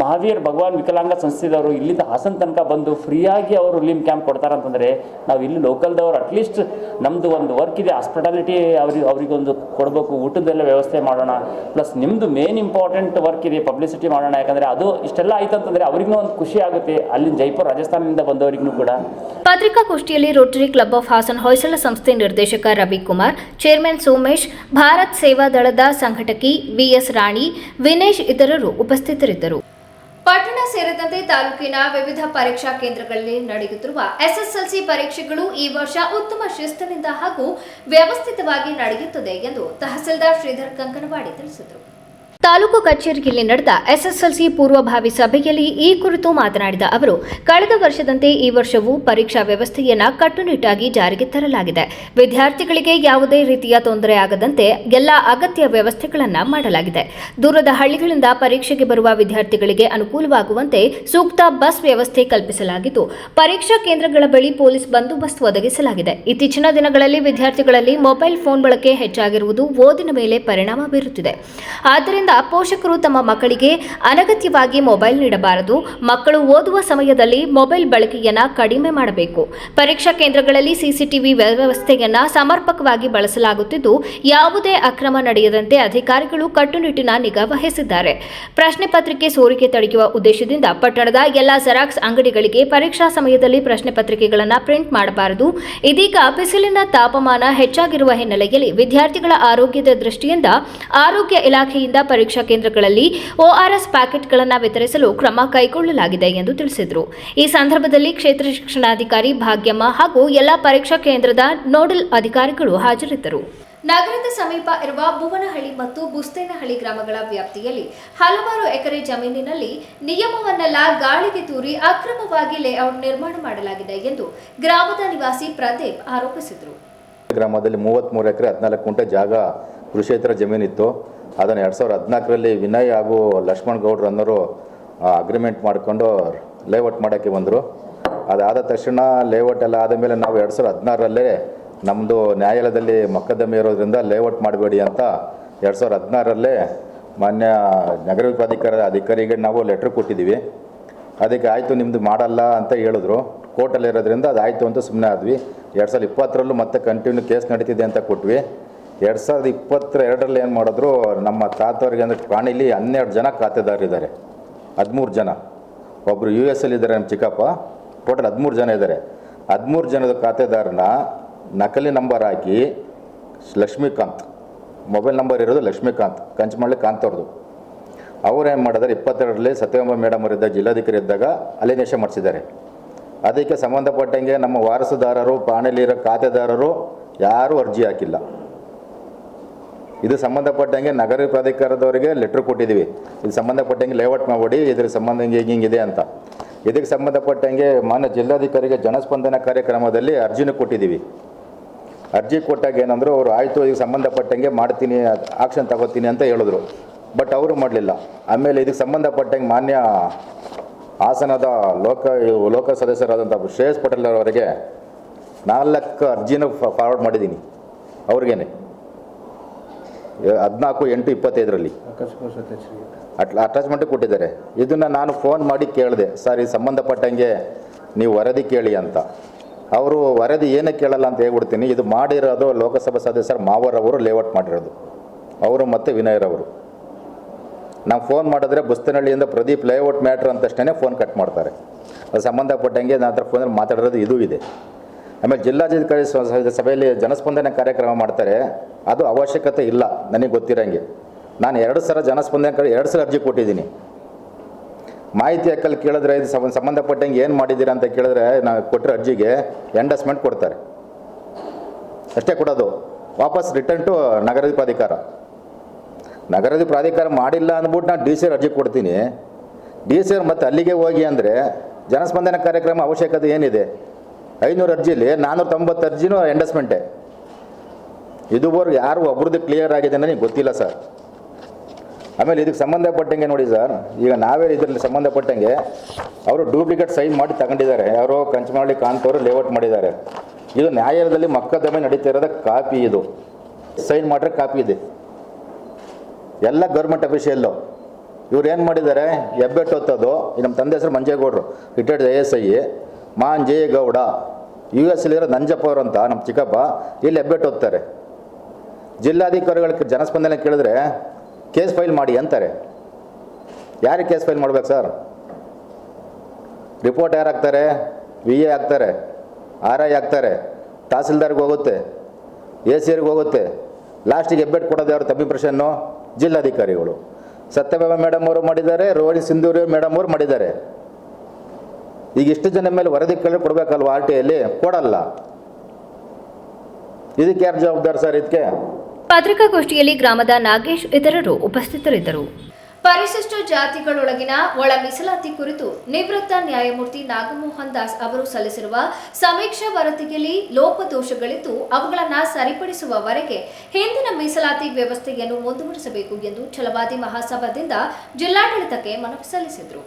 ಮಹಾವೀರ್ ಭಗವಾನ್ ವಿಕಲಾಂಗ ಸಂಸ್ಥೆದವರು ಇಲ್ಲಿಂದ ಹಾಸನ ತನಕ ಬಂದು ಫ್ರೀಯಾಗಿ ಅವರು ಲಿಂಬ್ ಕ್ಯಾಂಪ್ ಕೊಡ್ತಾರಂತಂದರೆ ನಾವು ಇಲ್ಲಿ ಲೋಕಲ್ದವ್ರು ಅಟ್ಲೀಸ್ಟ್ ನಮ್ಮದು ಒಂದು ವರ್ಕ್ ಇದೆ, ಹಾಸ್ಪಿಟಾಲಿಟಿ ಅವರಿಗೊಂದು ಕೊಡಬೇಕು, ಊಟದೆಲ್ಲ ವ್ಯವಸ್ಥೆ ಮಾಡೋಣ. ಪ್ಲಸ್ ನಿಮ್ಮದು ಮೇನ್ ಇಂಪಾರ್ಟೆಂಟ್ ವರ್ಕ್ ಇದೆ, ಪಬ್ಲಿಸಿಟಿ ಮಾಡೋಣ. ಯಾಕಂದರೆ ಅದು ಇಷ್ಟೆಲ್ಲ ಆಯ್ತು ಅಂತಂದರೆ ಅವ್ರಿಗೂ ಒಂದು ಖುಷಿ ಆಗುತ್ತೆ, ಅಲ್ಲಿ ಜೈಪುರ ರಾಜಸ್ಥಾನದಿಂದ ಬಂದವರಿಗೂ ಕೂಡ. ಪತ್ರಿಕಾಗೋಷ್ಠಿಯಲ್ಲಿ rotary club of Hassan Hoysala ಸಂಸ್ಥೆ ನಿರ್ದೇಶಕ ರವಿಕುಮಾರ್, ಚೇರ್ಮನ್ ಸೋಮೇಶ್, ಭಾರತ್ ಸೇವಾ ದಳದ ಸಂಘಟಕಿ ವಿಎಸ್ ರಾಣಿ, ವಿನೇಶ್ ಇತರರು ಉಪಸ್ಥಿತರಿದ್ದರು. ಪಟ್ಟಣ ಸೇರಿದಂತೆ ತಾಲೂಕಿನ ವಿವಿಧ ಪರೀಕ್ಷಾ ಕೇಂದ್ರಗಳಲ್ಲಿ ನಡೆಯುತ್ತಿರುವ ಎಸ್ಎಸ್ಎಲ್ಸಿ ಪರೀಕ್ಷೆಗಳು ಈ ವರ್ಷ ಉತ್ತಮ ಶಿಸ್ತಿನಿಂದ ಹಾಗೂ ವ್ಯವಸ್ಥಿತವಾಗಿ ನಡೆಯುತ್ತದೆ ಎಂದು ತಹಸೀಲ್ದಾರ್ ಶ್ರೀಧರ್ ಕಂಕನವಾಡಿ ತಿಳಿಸಿದರು. ತಾಲೂಕು ಕಚೇರಿಯಲ್ಲಿ ನಡೆದ ಎಸ್ಎಸ್ಎಲ್ಸಿ ಪೂರ್ವಭಾವಿ ಸಭೆಯಲ್ಲಿ ಈ ಕುರಿತು ಮಾತನಾಡಿದ ಅವರು, ಕಳೆದ ವರ್ಷದಂತೆ ಈ ವರ್ಷವೂ ಪರೀಕ್ಷಾ ವ್ಯವಸ್ಥೆಯನ್ನು ಕಟ್ಟುನಿಟ್ಟಾಗಿ ಜಾರಿಗೆ ತರಲಾಗಿದೆ. ವಿದ್ಯಾರ್ಥಿಗಳಿಗೆ ಯಾವುದೇ ರೀತಿಯ ತೊಂದರೆ ಆಗದಂತೆ ಎಲ್ಲ ಅಗತ್ಯ ವ್ಯವಸ್ಥೆಗಳನ್ನು ಮಾಡಲಾಗಿದೆ. ದೂರದ ಹಳ್ಳಿಗಳಿಂದ ಪರೀಕ್ಷೆಗೆ ಬರುವ ವಿದ್ಯಾರ್ಥಿಗಳಿಗೆ ಅನುಕೂಲವಾಗುವಂತೆ ಸೂಕ್ತ ಬಸ್ ವ್ಯವಸ್ಥೆ ಕಲ್ಪಿಸಲಾಗಿದ್ದು, ಪರೀಕ್ಷಾ ಕೇಂದ್ರಗಳ ಬಳಿ ಪೊಲೀಸ್ ಬಂದೋಬಸ್ತ್ ಒದಗಿಸಲಾಗಿದೆ. ಇತ್ತೀಚಿನ ದಿನಗಳಲ್ಲಿ ವಿದ್ಯಾರ್ಥಿಗಳಲ್ಲಿ ಮೊಬೈಲ್ ಫೋನ್ ಬಳಕೆ ಹೆಚ್ಚಾಗಿರುವುದು ಓದಿನ ಮೇಲೆ ಪರಿಣಾಮ ಬೀರುತ್ತಿದೆ. ಆದ್ದರಿಂದ ಆದ್ದರಿಂದ ಪೋಷಕರು ತಮ್ಮ ಮಕ್ಕಳಿಗೆ ಅನಗತ್ಯವಾಗಿ ಮೊಬೈಲ್ ನೀಡಬಾರದು. ಮಕ್ಕಳು ಓದುವ ಸಮಯದಲ್ಲಿ ಮೊಬೈಲ್ ಬಳಕೆಯನ್ನ ಕಡಿಮೆ ಮಾಡಬೇಕು. ಪರೀಕ್ಷಾ ಕೇಂದ್ರಗಳಲ್ಲಿ ಸಿಸಿಟಿವಿ ವ್ಯವಸ್ಥೆಯನ್ನ ಸಮರ್ಪಕವಾಗಿ ಬಳಸಲಾಗುತ್ತಿದ್ದು ಯಾವುದೇ ಅಕ್ರಮ ನಡೆಯದಂತೆ ಅಧಿಕಾರಿಗಳು ಕಟ್ಟುನಿಟ್ಟಿನ ನಿಗಾ ವಹಿಸಿದ್ದಾರೆ. ಪ್ರಶ್ನೆ ಪತ್ರಿಕೆ ಸೋರಿಕೆ ತಡೆಯುವ ಉದ್ದೇಶದಿಂದ ಪಟ್ಟಣದ ಎಲ್ಲ ಜೆರಾಕ್ಸ್ ಅಂಗಡಿಗಳಿಗೆ ಪರೀಕ್ಷಾ ಸಮಯದಲ್ಲಿ ಪ್ರಶ್ನೆ ಪತ್ರಿಕೆಗಳನ್ನು ಪ್ರಿಂಟ್ ಮಾಡಬಾರದು. ಇದೀಗ ಬಿಸಿಲಿನ ತಾಪಮಾನ ಹೆಚ್ಚಾಗಿರುವ ಹಿನ್ನೆಲೆಯಲ್ಲಿ ವಿದ್ಯಾರ್ಥಿಗಳ ಆರೋಗ್ಯದ ದೃಷ್ಟಿಯಿಂದ ಆರೋಗ್ಯ ಇಲಾಖೆಯಿಂದ ಪರೀಕ್ಷಾ ಕೇಂದ್ರಗಳಲ್ಲಿ ORS ಪ್ಯಾಕೆಟ್ಗಳನ್ನು ವಿತರಿಸಲು ಕ್ರಮ ಕೈಗೊಳ್ಳಲಾಗಿದೆ ಎಂದು ತಿಳಿಸಿದರು. ಈ ಸಂದರ್ಭದಲ್ಲಿ ಕ್ಷೇತ್ರ ಶಿಕ್ಷಣಾಧಿಕಾರಿ ಭಾಗ್ಯಮ್ಮ ಹಾಗೂ ಎಲ್ಲ ಪರೀಕ್ಷಾ ಕೇಂದ್ರದ ನೋಡಲ್ ಅಧಿಕಾರಿಗಳು ಹಾಜರಿದ್ದರು. ನಗರದ ಸಮೀಪ ಇರುವ ಭುವನಹಳ್ಳಿ ಮತ್ತು ಬುಸ್ತೇನಹಳ್ಳಿ ಗ್ರಾಮಗಳ ವ್ಯಾಪ್ತಿಯಲ್ಲಿ ಹಲವಾರು ಎಕರೆ ಜಮೀನಿನಲ್ಲಿ ನಿಯಮವನ್ನೆಲ್ಲ ಗಾಳಿಗೆ ತೂರಿ ಅಕ್ರಮವಾಗಿ ಲೇಔಟ್ ನಿರ್ಮಾಣ ಮಾಡಲಾಗಿದೆ ಎಂದು ಗ್ರಾಮದ ನಿವಾಸಿ ಪ್ರದೀಪ್ ಆರೋಪಿಸಿದರು. ಗ್ರಾಮದಲ್ಲಿ 33 ಎಕರೆ 14 ಗುಂಟೆ ಜಾಗ ಕೃಷಿಯೇತರ ಜಮೀನಿತ್ತು. ಅದನ್ನು 2014ರಲ್ಲಿ ವಿನಯ್ ಹಾಗೂ ಲಕ್ಷ್ಮಣ್ ಗೌಡ್ರು ಅನ್ನೋರು ಅಗ್ರಿಮೆಂಟ್ ಮಾಡಿಕೊಂಡು ಲೇಔಟ್ ಮಾಡೋಕ್ಕೆ ಬಂದರು. ಅದಾದ ತಕ್ಷಣ ಲೇಔಟ್ ಎಲ್ಲ ಆದ ಮೇಲೆ ನಾವು 2016ರಲ್ಲೇ ನಮ್ಮದು ನ್ಯಾಯಾಲಯದಲ್ಲಿ ಮೊಕದ್ದಮೆ ಇರೋದ್ರಿಂದ ಲೇಔಟ್ ಮಾಡಬೇಡಿ ಅಂತ 2016ರಲ್ಲೇ ಮಾನ್ಯ ನಗರ ಪ್ರಾಧಿಕಾರದ ಅಧಿಕಾರಿಗೆ ನಾವು ಲೆಟ್ರ್ ಕೊಟ್ಟಿದ್ದೀವಿ. ಅದಕ್ಕೆ ಆಯಿತು ನಿಮ್ಮದು ಮಾಡಲ್ಲ ಅಂತ ಹೇಳಿದ್ರು. ಕೋರ್ಟಲ್ಲಿ ಇರೋದ್ರಿಂದ ಅದು ಆಯಿತು ಅಂತ ಸುಮ್ಮನೆ ಆದ್ವಿ. 2020ರಲ್ಲೂ ಮತ್ತೆ ಕಂಟಿನ್ಯೂ ಕೇಸ್ ನಡೀತಿದೆ ಅಂತ ಕೊಟ್ವಿ. 2022ರಲ್ಲಿ ಏನು ಮಾಡಿದ್ರು, ನಮ್ಮ ತಾತವರಿಗೆ ಅಂದರೆ ಪ್ರಾಣಿಲಿ 12 ಜನ ಖಾತೆದಾರರಿದ್ದಾರೆ. 13 ಜನ, ಒಬ್ಬರು US ಇದ್ದಾರೆ ನಮ್ಮ ಚಿಕ್ಕಪ್ಪ. ಟೋಟಲ್ 13 ಜನ ಇದ್ದಾರೆ. 13 ಜನದ ಖಾತೆದಾರನ ನಕಲಿ ನಂಬರ್ ಹಾಕಿ ಲಕ್ಷ್ಮೀಕಾಂತ್, ಮೊಬೈಲ್ ನಂಬರ್ ಇರೋದು ಲಕ್ಷ್ಮೀಕಾಂತ್, ಕಂಚಮಳ್ಳಿ ಕಾಂತ್ ಅವ್ರದ್ದು. ಏನು ಮಾಡಿದ್ದಾರೆ, 22ರಲ್ಲಿ ಸತ್ಯಭಾಮ ಮೇಡಮ್ ಅವರಿದ್ದಾಗ ಜಿಲ್ಲಾಧಿಕಾರಿ ಇದ್ದಾಗ ಅಲಿನೇಷನ್ ಮಾಡಿಸಿದ್ದಾರೆ. ಅದಕ್ಕೆ ಸಂಬಂಧಪಟ್ಟಂಗೆ ನಮ್ಮ ವಾರಸುದಾರರು, ಪಾಣಿಲಿರೋ ಖಾತೆದಾರರು ಯಾರೂ ಅರ್ಜಿ ಹಾಕಿಲ್ಲ. ಇದು ಸಂಬಂಧಪಟ್ಟಂಗೆ ನಗರ ಪ್ರಾಧಿಕಾರದವರಿಗೆ ಲೆಟ್ರ್ ಕೊಟ್ಟಿದ್ದೀವಿ. ಇದು ಸಂಬಂಧಪಟ್ಟಂಗೆ ಲೇಔಟ್ ಮಾಡಿ ಇದ್ರ ಸಂಬಂಧ ಹಿಂಗಿದೆ ಅಂತ. ಇದಕ್ಕೆ ಸಂಬಂಧಪಟ್ಟಂಗೆ ಮಾನ್ಯ ಜಿಲ್ಲಾಧಿಕಾರಿಗೆ ಜನಸ್ಪಂದನ ಕಾರ್ಯಕ್ರಮದಲ್ಲಿ ಅರ್ಜಿನೂ ಕೊಟ್ಟಿದ್ದೀವಿ. ಅರ್ಜಿ ಕೊಟ್ಟಾಗ ಏನಂದ್ರು, ಅವರು ಆಯಿತು ಇದಕ್ಕೆ ಸಂಬಂಧಪಟ್ಟಂಗೆ ಮಾಡ್ತೀನಿ, ಆಕ್ಷನ್ ತಗೋತೀನಿ ಅಂತ ಹೇಳಿದ್ರು. ಬಟ್ ಅವರು ಮಾಡಲಿಲ್ಲ. ಆಮೇಲೆ ಇದಕ್ಕೆ ಸಂಬಂಧಪಟ್ಟಂಗೆ ಮಾನ್ಯ ಹಾಸನದ ಲೋಕ ಸದಸ್ಯರಾದಂಥ ಶ್ರೇಯಸ್ ಪಟೇಲ್ ಅವರಿಗೆ 4 ಅರ್ಜಿನ ಫಾರ್ವರ್ಡ್ ಮಾಡಿದ್ದೀನಿ. ಅವ್ರಿಗೇನೆ 14/8/25ರಲ್ಲಿ ಅಟ್ಯಾಚ್ಮೆಂಟ್ ಕೊಟ್ಟಿದ್ದಾರೆ. ಇದನ್ನು ನಾನು ಫೋನ್ ಮಾಡಿ ಕೇಳಿದೆ, ಸರ್ ಇದು ಸಂಬಂಧಪಟ್ಟಂಗೆ ನೀವು ವರದಿ ಕೇಳಿ ಅಂತ. ಅವರು ವರದಿ ಏನಕ್ಕೆ ಕೇಳಲ್ಲ ಅಂತ ಹೇಳ್ಬಿಡ್ತೀನಿ. ಇದು ಮಾಡಿರೋದು ಲೋಕಸಭಾ ಸದಸ್ಯರು ಮಾವರವರು ಲೇಔಟ್ ಮಾಡಿರೋದು, ಅವರು ಮತ್ತು ವಿನಯರವರು. ನಾವು ಫೋನ್ ಮಾಡಿದ್ರೆ ಬುಸ್ತನಹಳ್ಳಿಯಿಂದ ಪ್ರದೀಪ್ ಲೇಔಟ್ ಮ್ಯಾಟ್ರ್ ಅಂತಷ್ಟೇ ಫೋನ್ ಕಟ್ ಮಾಡ್ತಾರೆ. ಅದು ಸಂಬಂಧಪಟ್ಟಂಗೆ ನನ್ನ ಹತ್ರ ಫೋನಲ್ಲಿ ಮಾತಾಡಿರೋದು ಇದು ಇದೆ. ಆಮೇಲೆ ಜಿಲ್ಲಾಧಿಕಾರಿ ಸಭೆಯಲ್ಲಿ ಜನಸ್ಪಂದನೆ ಕಾರ್ಯಕ್ರಮ ಮಾಡ್ತಾರೆ. ಅದು ಅವಶ್ಯಕತೆ ಇಲ್ಲ ನನಗೆ ಗೊತ್ತಿರೋಂಗೆ. ನಾನು 2 ಸಲ ಜನಸ್ಪಂದನೆ 2 ಸಲ ಅರ್ಜಿ ಕೊಟ್ಟಿದ್ದೀನಿ. ಮಾಹಿತಿ ಹಕ್ಕಲ್ಲಿ ಕೇಳಿದ್ರೆ ಇದು ಸಂಬಂಧಪಟ್ಟಂಗೆ ಏನು ಮಾಡಿದ್ದೀರಾ ಅಂತ ಕೇಳಿದ್ರೆ ನಾವು ಕೊಟ್ಟರೆ ಅರ್ಜಿಗೆ ಎಂಡಸ್ಮೆಂಟ್ ಕೊಡ್ತಾರೆ, ಅಷ್ಟೇ ಕೊಡೋದು. ವಾಪಸ್ ರಿಟರ್ನ್ ಟು ನಗರಾಧಿ ಪ್ರಾಧಿಕಾರ. ನಗರಾಧಿ ಪ್ರಾಧಿಕಾರ ಮಾಡಿಲ್ಲ ಅಂದ್ಬಿಟ್ಟು ನಾನು DC ಅರ್ಜಿ ಕೊಡ್ತೀನಿ. DC ಮತ್ತೆ ಅಲ್ಲಿಗೆ ಹೋಗಿ ಅಂದರೆ ಜನಸ್ಪಂದನ ಕಾರ್ಯಕ್ರಮ ಅವಶ್ಯಕತೆ ಏನಿದೆ? 500 ಅರ್ಜಿಲಿ 490 ಅರ್ಜಿನೂ ಎಂಡಸ್ಮೆಂಟೇ. ಇದುವರೆಗೂ ಯಾರು ಒಬ್ರದ್ದು ಕ್ಲಿಯರ್ ಆಗಿದೆ ನನಗೆ ಗೊತ್ತಿಲ್ಲ ಸರ್. ಆಮೇಲೆ ಇದಕ್ಕೆ ಸಂಬಂಧಪಟ್ಟಂಗೆ ನೋಡಿ ಸರ್, ಈಗ ನಾವೇ ಇದರಲ್ಲಿ ಸಂಬಂಧಪಟ್ಟಂಗೆ ಅವರು ಡೂಪ್ಲಿಕೇಟ್ ಸೈನ್ ಮಾಡಿ ತಗೊಂಡಿದ್ದಾರೆ. ಯಾರೋ ಕಂಚಮಳ್ಳಿ ಕಾಂತ್ ಅವರು ಲೇಔಟ್ ಮಾಡಿದ್ದಾರೆ. ಇದು ನ್ಯಾಯಾಲಯದಲ್ಲಿ ಮೊಕದ್ದಮೆ ನಡೀತಾ ಇರೋದ ಕಾಪಿ. ಇದು ಸೈನ್ ಮಾಡ್ರೆ ಕಾಪಿ ಇದೆ. ಎಲ್ಲ ಗೌರ್ಮೆಂಟ್ ಅಫಿಷಿಯಲ್ಲು. ಇವ್ರು ಏನು ಮಾಡಿದ್ದಾರೆ, ಹೆಬ್ಬೆಟ್ಟು ಹೊತ್ತೋದು. ನಮ್ಮ ತಂದೆ ಹೆಸರು ಮಂಜೇಗೌಡರು, ರಿಟೈರ್ಡ್ ASI. ಮಾಂಜೇಗೌಡ US ನಂಜಪ್ಪ ಅವರು ಅಂತ ನಮ್ಮ ಚಿಕ್ಕಪ್ಪ, ಇಲ್ಲಿ ಹೆಬ್ಬೆಟ್ಟು ಹೊತ್ತಾರೆ. ಜಿಲ್ಲಾಧಿಕಾರಿಗಳಿಗೆ ಜನಸ್ಪಂದನೆ ಕೇಳಿದ್ರೆ ಕೇಸ್ ಫೈಲ್ ಮಾಡಿ ಅಂತಾರೆ. ಯಾರಿಗೆ ಕೇಸ್ ಫೈಲ್ ಮಾಡ್ಬೇಕು ಸರ್? ರಿಪೋರ್ಟ್ ಯಾರು ಹಾಕ್ತಾರೆ? VA ಹಾಕ್ತಾರೆ, RI ಹಾಕ್ತಾರೆ, ತಹಸೀಲ್ದಾರ್ಗೆ ಹೋಗುತ್ತೆ, ACRಗೆ ಹೋಗುತ್ತೆ. ಲಾಸ್ಟಿಗೆ ಹೆಬ್ಬೆಟ್ಟು ಕೊಡೋದು ಯಾರು? ತಬ್ಬಿಪ್ರೆಷನ್ನು ಜಿಲ್ಲಾಧಿಕಾರಿಗಳು. ಸತ್ಯಭಾಮ ಮೇಡಮ್ ಅವರು ಮಾಡಿದ್ದಾರೆ, ರೋಹಿಣಿ ಸಿಂಧೂರಿ ಮೇಡಮ್ ಅವರು ಮಾಡಿದ್ದಾರೆ. ಈಗ ಇಷ್ಟು ಜನ ಮೇಲೆ ವರದಿ ಕೇಳಿ ಕೊಡಬೇಕಲ್ವ RTIಯಲ್ಲಿ? ಕೊಡಲ್ಲ. ಇದಕ್ಕೆ ಯಾರು ಜವಾಬ್ದಾರ ಸರ್? ಇದಕ್ಕೆ ಪತ್ರಿಕಾಗೋಷ್ಠಿಯಲ್ಲಿ ಗ್ರಾಮದ ನಾಗೇಶ್ ಇತರರು ಉಪಸ್ಥಿತರಿದ್ದರು. ಪರಿಶಿಷ್ಟ ಜಾತಿಗಳೊಳಗಿನ ಒಳ ಮೀಸಲಾತಿ ಕುರಿತು ನಿವೃತ್ತ ನ್ಯಾಯಮೂರ್ತಿ ನಾಗಮೋಹನ್ ದಾಸ್ ಅವರು ಸಲ್ಲಿಸಿರುವ ಸಮೀಕ್ಷಾ ವರದಿಯಲ್ಲಿ ಲೋಪದೋಷಗಳಿದ್ದು ಅವುಗಳನ್ನು ಸರಿಪಡಿಸುವವರೆಗೆ ಹಿಂದಿನ ಮೀಸಲಾತಿ ವ್ಯವಸ್ಥೆಯನ್ನು ಮುಂದುವರಿಸಬೇಕು ಎಂದು ಛಲವಾದಿ ಮಹಾಸಭಾದಿಂದ ಜಿಲ್ಲಾಡಳಿತಕ್ಕೆ ಮನವಿ ಸಲ್ಲಿಸಿದರು.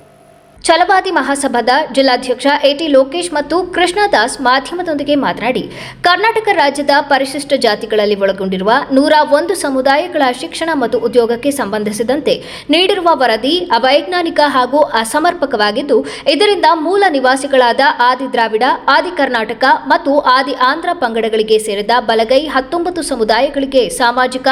ಛಲವಾದಿ ಮಹಾಸಭಾದ ಜಿಲ್ಲಾಧ್ಯಕ್ಷ ಎಟಿ ಲೋಕೇಶ್ ಮತ್ತು ಕೃಷ್ಣದಾಸ್ ಮಾಧ್ಯಮದೊಂದಿಗೆ ಮಾತನಾಡಿ, ಕರ್ನಾಟಕ ರಾಜ್ಯದ ಪರಿಶಿಷ್ಟ ಜಾತಿಗಳಲ್ಲಿ ಒಳಗೊಂಡಿರುವ 101 ಸಮುದಾಯಗಳ ಶಿಕ್ಷಣ ಮತ್ತು ಉದ್ಯೋಗಕ್ಕೆ ಸಂಬಂಧಿಸಿದಂತೆ ನೀಡಿರುವ ವರದಿ ಅವೈಜ್ಞಾನಿಕ ಹಾಗೂ ಅಸಮರ್ಪಕವಾಗಿದ್ದು, ಇದರಿಂದ ಮೂಲ ನಿವಾಸಿಗಳಾದ ಆದಿ ದ್ರಾವಿಡ, ಆದಿ ಕರ್ನಾಟಕ ಮತ್ತು ಆದಿ ಆಂಧ್ರ ಪಂಗಡಗಳಿಗೆ ಸೇರಿದ ಬಲಗೈ 19 ಸಮುದಾಯಗಳಿಗೆ ಸಾಮಾಜಿಕ,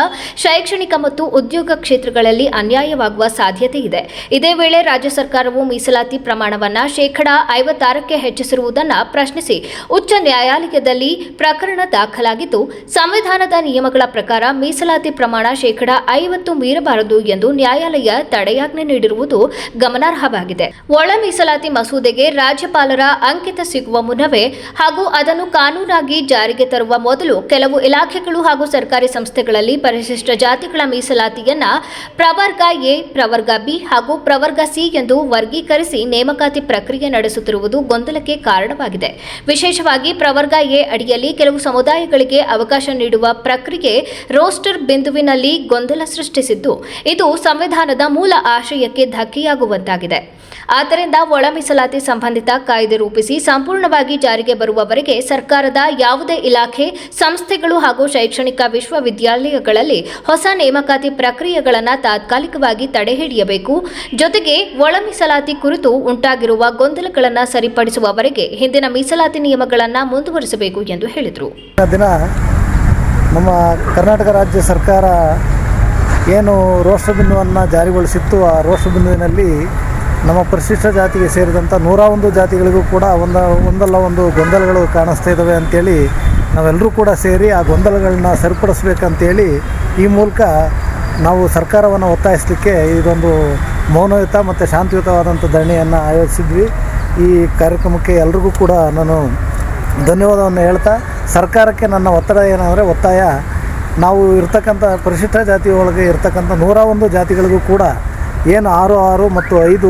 ಶೈಕ್ಷಣಿಕ ಮತ್ತು ಉದ್ಯೋಗ ಕ್ಷೇತ್ರಗಳಲ್ಲಿ ಅನ್ಯಾಯವಾಗುವ ಸಾಧ್ಯತೆ ಇದೆ. ಇದೇ ವೇಳೆ ರಾಜ್ಯ ಸರ್ಕಾರವು ಮೀಸಲಾತಿ ಪ್ರಮಾಣವನ್ನು 56% ಹೆಚ್ಚಿಸಿರುವುದನ್ನು ಪ್ರಶ್ನಿಸಿ ಉಚ್ಚ ನ್ಯಾಯಾಲಯದಲ್ಲಿ ಪ್ರಕರಣ ದಾಖಲಾಗಿದ್ದು, ಸಂವಿಧಾನದ ನಿಯಮಗಳ ಪ್ರಕಾರ ಮೀಸಲಾತಿ ಪ್ರಮಾಣ 50% ಮೀರಬಾರದು ಎಂದು ನ್ಯಾಯಾಲಯ ತಡೆಯಾಜ್ಞೆ ನೀಡಿರುವುದು ಗಮನಾರ್ಹವಾಗಿದೆ. ಒಳ ಮೀಸಲಾತಿ ಮಸೂದೆಗೆ ರಾಜ್ಯಪಾಲರ ಅಂಕಿತ ಸಿಗುವ ಮುನ್ನವೇ ಹಾಗೂ ಅದನ್ನು ಕಾನೂನಾಗಿ ಜಾರಿಗೆ ತರುವ ಮೊದಲು ಕೆಲವು ಇಲಾಖೆಗಳು ಹಾಗೂ ಸರ್ಕಾರಿ ಸಂಸ್ಥೆಗಳಲ್ಲಿ ಪರಿಶಿಷ್ಟ ಜಾತಿಗಳ ಮೀಸಲಾತಿಯನ್ನ ಪ್ರವರ್ಗ ಎ, ಪ್ರವರ್ಗ ಬಿ ಹಾಗೂ ಪ್ರವರ್ಗ ಸಿ ಎಂದು ವರ್ಗೀಕರಿಸಿ ನೇಮಕಾತಿ ಪ್ರಕ್ರಿಯೆ ನಡೆಸುತ್ತಿರುವುದು ಗೊಂದಲಕ್ಕೆ ಕಾರಣವಾಗಿದೆ. ವಿಶೇಷವಾಗಿ ಪ್ರವರ್ಗ ಎ ಅಡಿಯಲ್ಲಿ ಕೆಲವು ಸಮುದಾಯಗಳಿಗೆ ಅವಕಾಶ ನೀಡುವ ಪ್ರಕ್ರಿಯೆ ರೋಸ್ಟರ್ ಬಿಂದುವಿನಲ್ಲಿ ಗೊಂದಲ ಸೃಷ್ಟಿಸಿದ್ದು, ಇದು ಸಂವಿಧಾನದ ಮೂಲ ಆಶಯಕ್ಕೆ ಧಕ್ಕೆಯಾಗುವಂತಾಗಿದೆ. ಆದ್ದರಿಂದ ಒಳ ಮೀಸಲಾತಿ ಸಂಬಂಧಿತ ಕಾಯ್ದೆ ರೂಪಿಸಿ ಸಂಪೂರ್ಣವಾಗಿ ಜಾರಿಗೆ ಬರುವವರೆಗೆ ಸರ್ಕಾರದ ಯಾವುದೇ ಇಲಾಖೆ, ಸಂಸ್ಥೆಗಳು ಹಾಗೂ ಶೈಕ್ಷಣಿಕ ವಿಶ್ವವಿದ್ಯಾಲಯಗಳಲ್ಲಿ ಹೊಸ ನೇಮಕಾತಿ ಪ್ರಕ್ರಿಯೆಗಳನ್ನು ತಾತ್ಕಾಲಿಕವಾಗಿ ತಡೆಹಿಡಿಯಬೇಕು. ಜೊತೆಗೆ ಒಳ ಮೀಸಲಾತಿ ಕುರಿತು ಉಂಟಾಗಿರುವ ಗೊಂದಲಗಳನ್ನು ಸರಿಪಡಿಸುವವರೆಗೆ ಹಿಂದಿನ ಮೀಸಲಾತಿ ನಿಯಮಗಳನ್ನು ಮುಂದುವರಿಸಬೇಕು ಎಂದು ಹೇಳಿದರು. ದಿನ ನಮ್ಮ ಕರ್ನಾಟಕ ರಾಜ್ಯ ಸರ್ಕಾರ ಏನು ರೋಸ್ಟರ್ ಬಿಂದುವನ್ನು ಜಾರಿಗೊಳಿಸಿತ್ತು, ಆ ರೋಸ್ಟರ್ ಬಿಂದುವಿನಲ್ಲಿ ನಮ್ಮ ಪರಿಶಿಷ್ಟ ಜಾತಿಗೆ ಸೇರಿದಂಥ 101 ಜಾತಿಗಳಿಗೂ ಕೂಡ ಒಂದಲ್ಲ ಒಂದು ಗೊಂದಲಗಳು ಕಾಣಿಸ್ತಾ ಇದ್ದಾವೆ ಅಂಥೇಳಿ ನಾವೆಲ್ಲರೂ ಕೂಡ ಸೇರಿ ಆ ಗೊಂದಲಗಳನ್ನ ಸರಿಪಡಿಸ್ಬೇಕಂತೇಳಿ ಈ ಮೂಲಕ ನಾವು ಸರ್ಕಾರವನ್ನು ಒತ್ತಾಯಿಸಲಿಕ್ಕೆ ಇದೊಂದು ಮೌನಯುತ ಮತ್ತು ಶಾಂತಿಯುತವಾದಂಥ ಧರಣಿಯನ್ನು ಆಯೋಜಿಸಿದ್ವಿ. ಈ ಕಾರ್ಯಕ್ರಮಕ್ಕೆ ಎಲ್ರಿಗೂ ಕೂಡ ನಾನು ಧನ್ಯವಾದವನ್ನು ಹೇಳ್ತಾ, ಸರ್ಕಾರಕ್ಕೆ ನನ್ನ ಒತ್ತಾಯ ನಾವು ಇರ್ತಕ್ಕಂಥ ಪರಿಶಿಷ್ಟ ಜಾತಿ ಒಳಗೆ ಇರ್ತಕ್ಕಂಥ 101 ಜಾತಿಗಳಿಗೂ ಕೂಡ ಏನು 6 ಮತ್ತು 5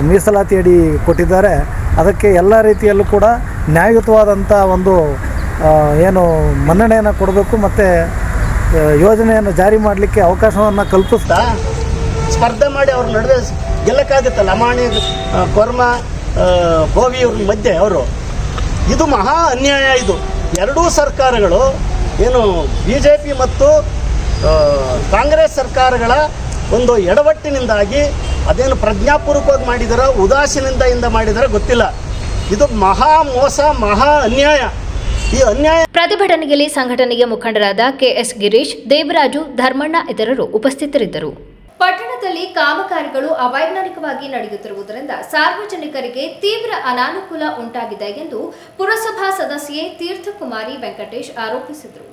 ಮೀಸಲಾತಿ ಅಡಿ ಕೊಟ್ಟಿದ್ದಾರೆ, ಅದಕ್ಕೆ ಎಲ್ಲ ರೀತಿಯಲ್ಲೂ ಕೂಡ ನ್ಯಾಯಯುತವಾದಂಥ ಒಂದು ಏನು ಮನ್ನಣೆಯನ್ನು ಕೊಡಬೇಕು ಮತ್ತು ಯೋಜನೆಯನ್ನು ಜಾರಿ ಮಾಡಲಿಕ್ಕೆ ಅವಕಾಶವನ್ನು ಕಲ್ಪಿಸ್ತಾ ಸ್ಪರ್ಧೆ ಮಾಡಿ ಅವ್ರ ನಡುವೆ ಗೆಲ್ಲಕ್ಕಾಗುತ್ತಲ್ಲ. ಲಮಾಣಿ, ಕೊರ್ಮ, ಗೋವಿ ಅವ್ರ ಮಧ್ಯೆ ಅವರು, ಇದು ಮಹಾ ಅನ್ಯಾಯ. ಇದು ಎರಡೂ ಸರ್ಕಾರಗಳು ಏನು BJP ಮತ್ತು ಕಾಂಗ್ರೆಸ್ ಸರ್ಕಾರಗಳ ಒಂದು ಎಡವಟ್ಟಿನಿಂದಾಗಿ ಅದೇನು ಪ್ರಜ್ಞಾಪೂರ್ವಕವಾಗಿ ಮಾಡಿದಾರೋ ಉದಾಸೀನತೆಯಿಂದ ಮಾಡಿದಾರೋ ಗೊತ್ತಿಲ್ಲ. ಇದು ಮಹಾ ಮೋಸ, ಮಹಾ ಅನ್ಯಾಯ. ಈ ಅನ್ಯಾಯ ಪ್ರತಿಭಟನೆಯಲ್ಲಿ ಸಂಘಟನೆಯ ಮುಖಂಡರಾದ ಕೆಎಸ್ ಗಿರೀಶ್, ದೇವರಾಜು, ಧರ್ಮಣ್ಣ ಇತರರು ಉಪಸ್ಥಿತರಿದ್ದರು. ಪಟ್ಟಣದಲ್ಲಿ ಕಾಮಗಾರಿಗಳು ಅವೈಜ್ಞಾನಿಕವಾಗಿ ನಡೆಯುತ್ತಿರುವುದರಿಂದ ಸಾರ್ವಜನಿಕರಿಗೆ ತೀವ್ರ ಅನಾನುಕೂಲ ಉಂಟಾಗಿದೆ ಎಂದು ಪುರಸಭಾ ಸದಸ್ಯೆ ತೀರ್ಥಕುಮಾರಿ ವೆಂಕಟೇಶ್ ಆರೋಪಿಸಿದರು.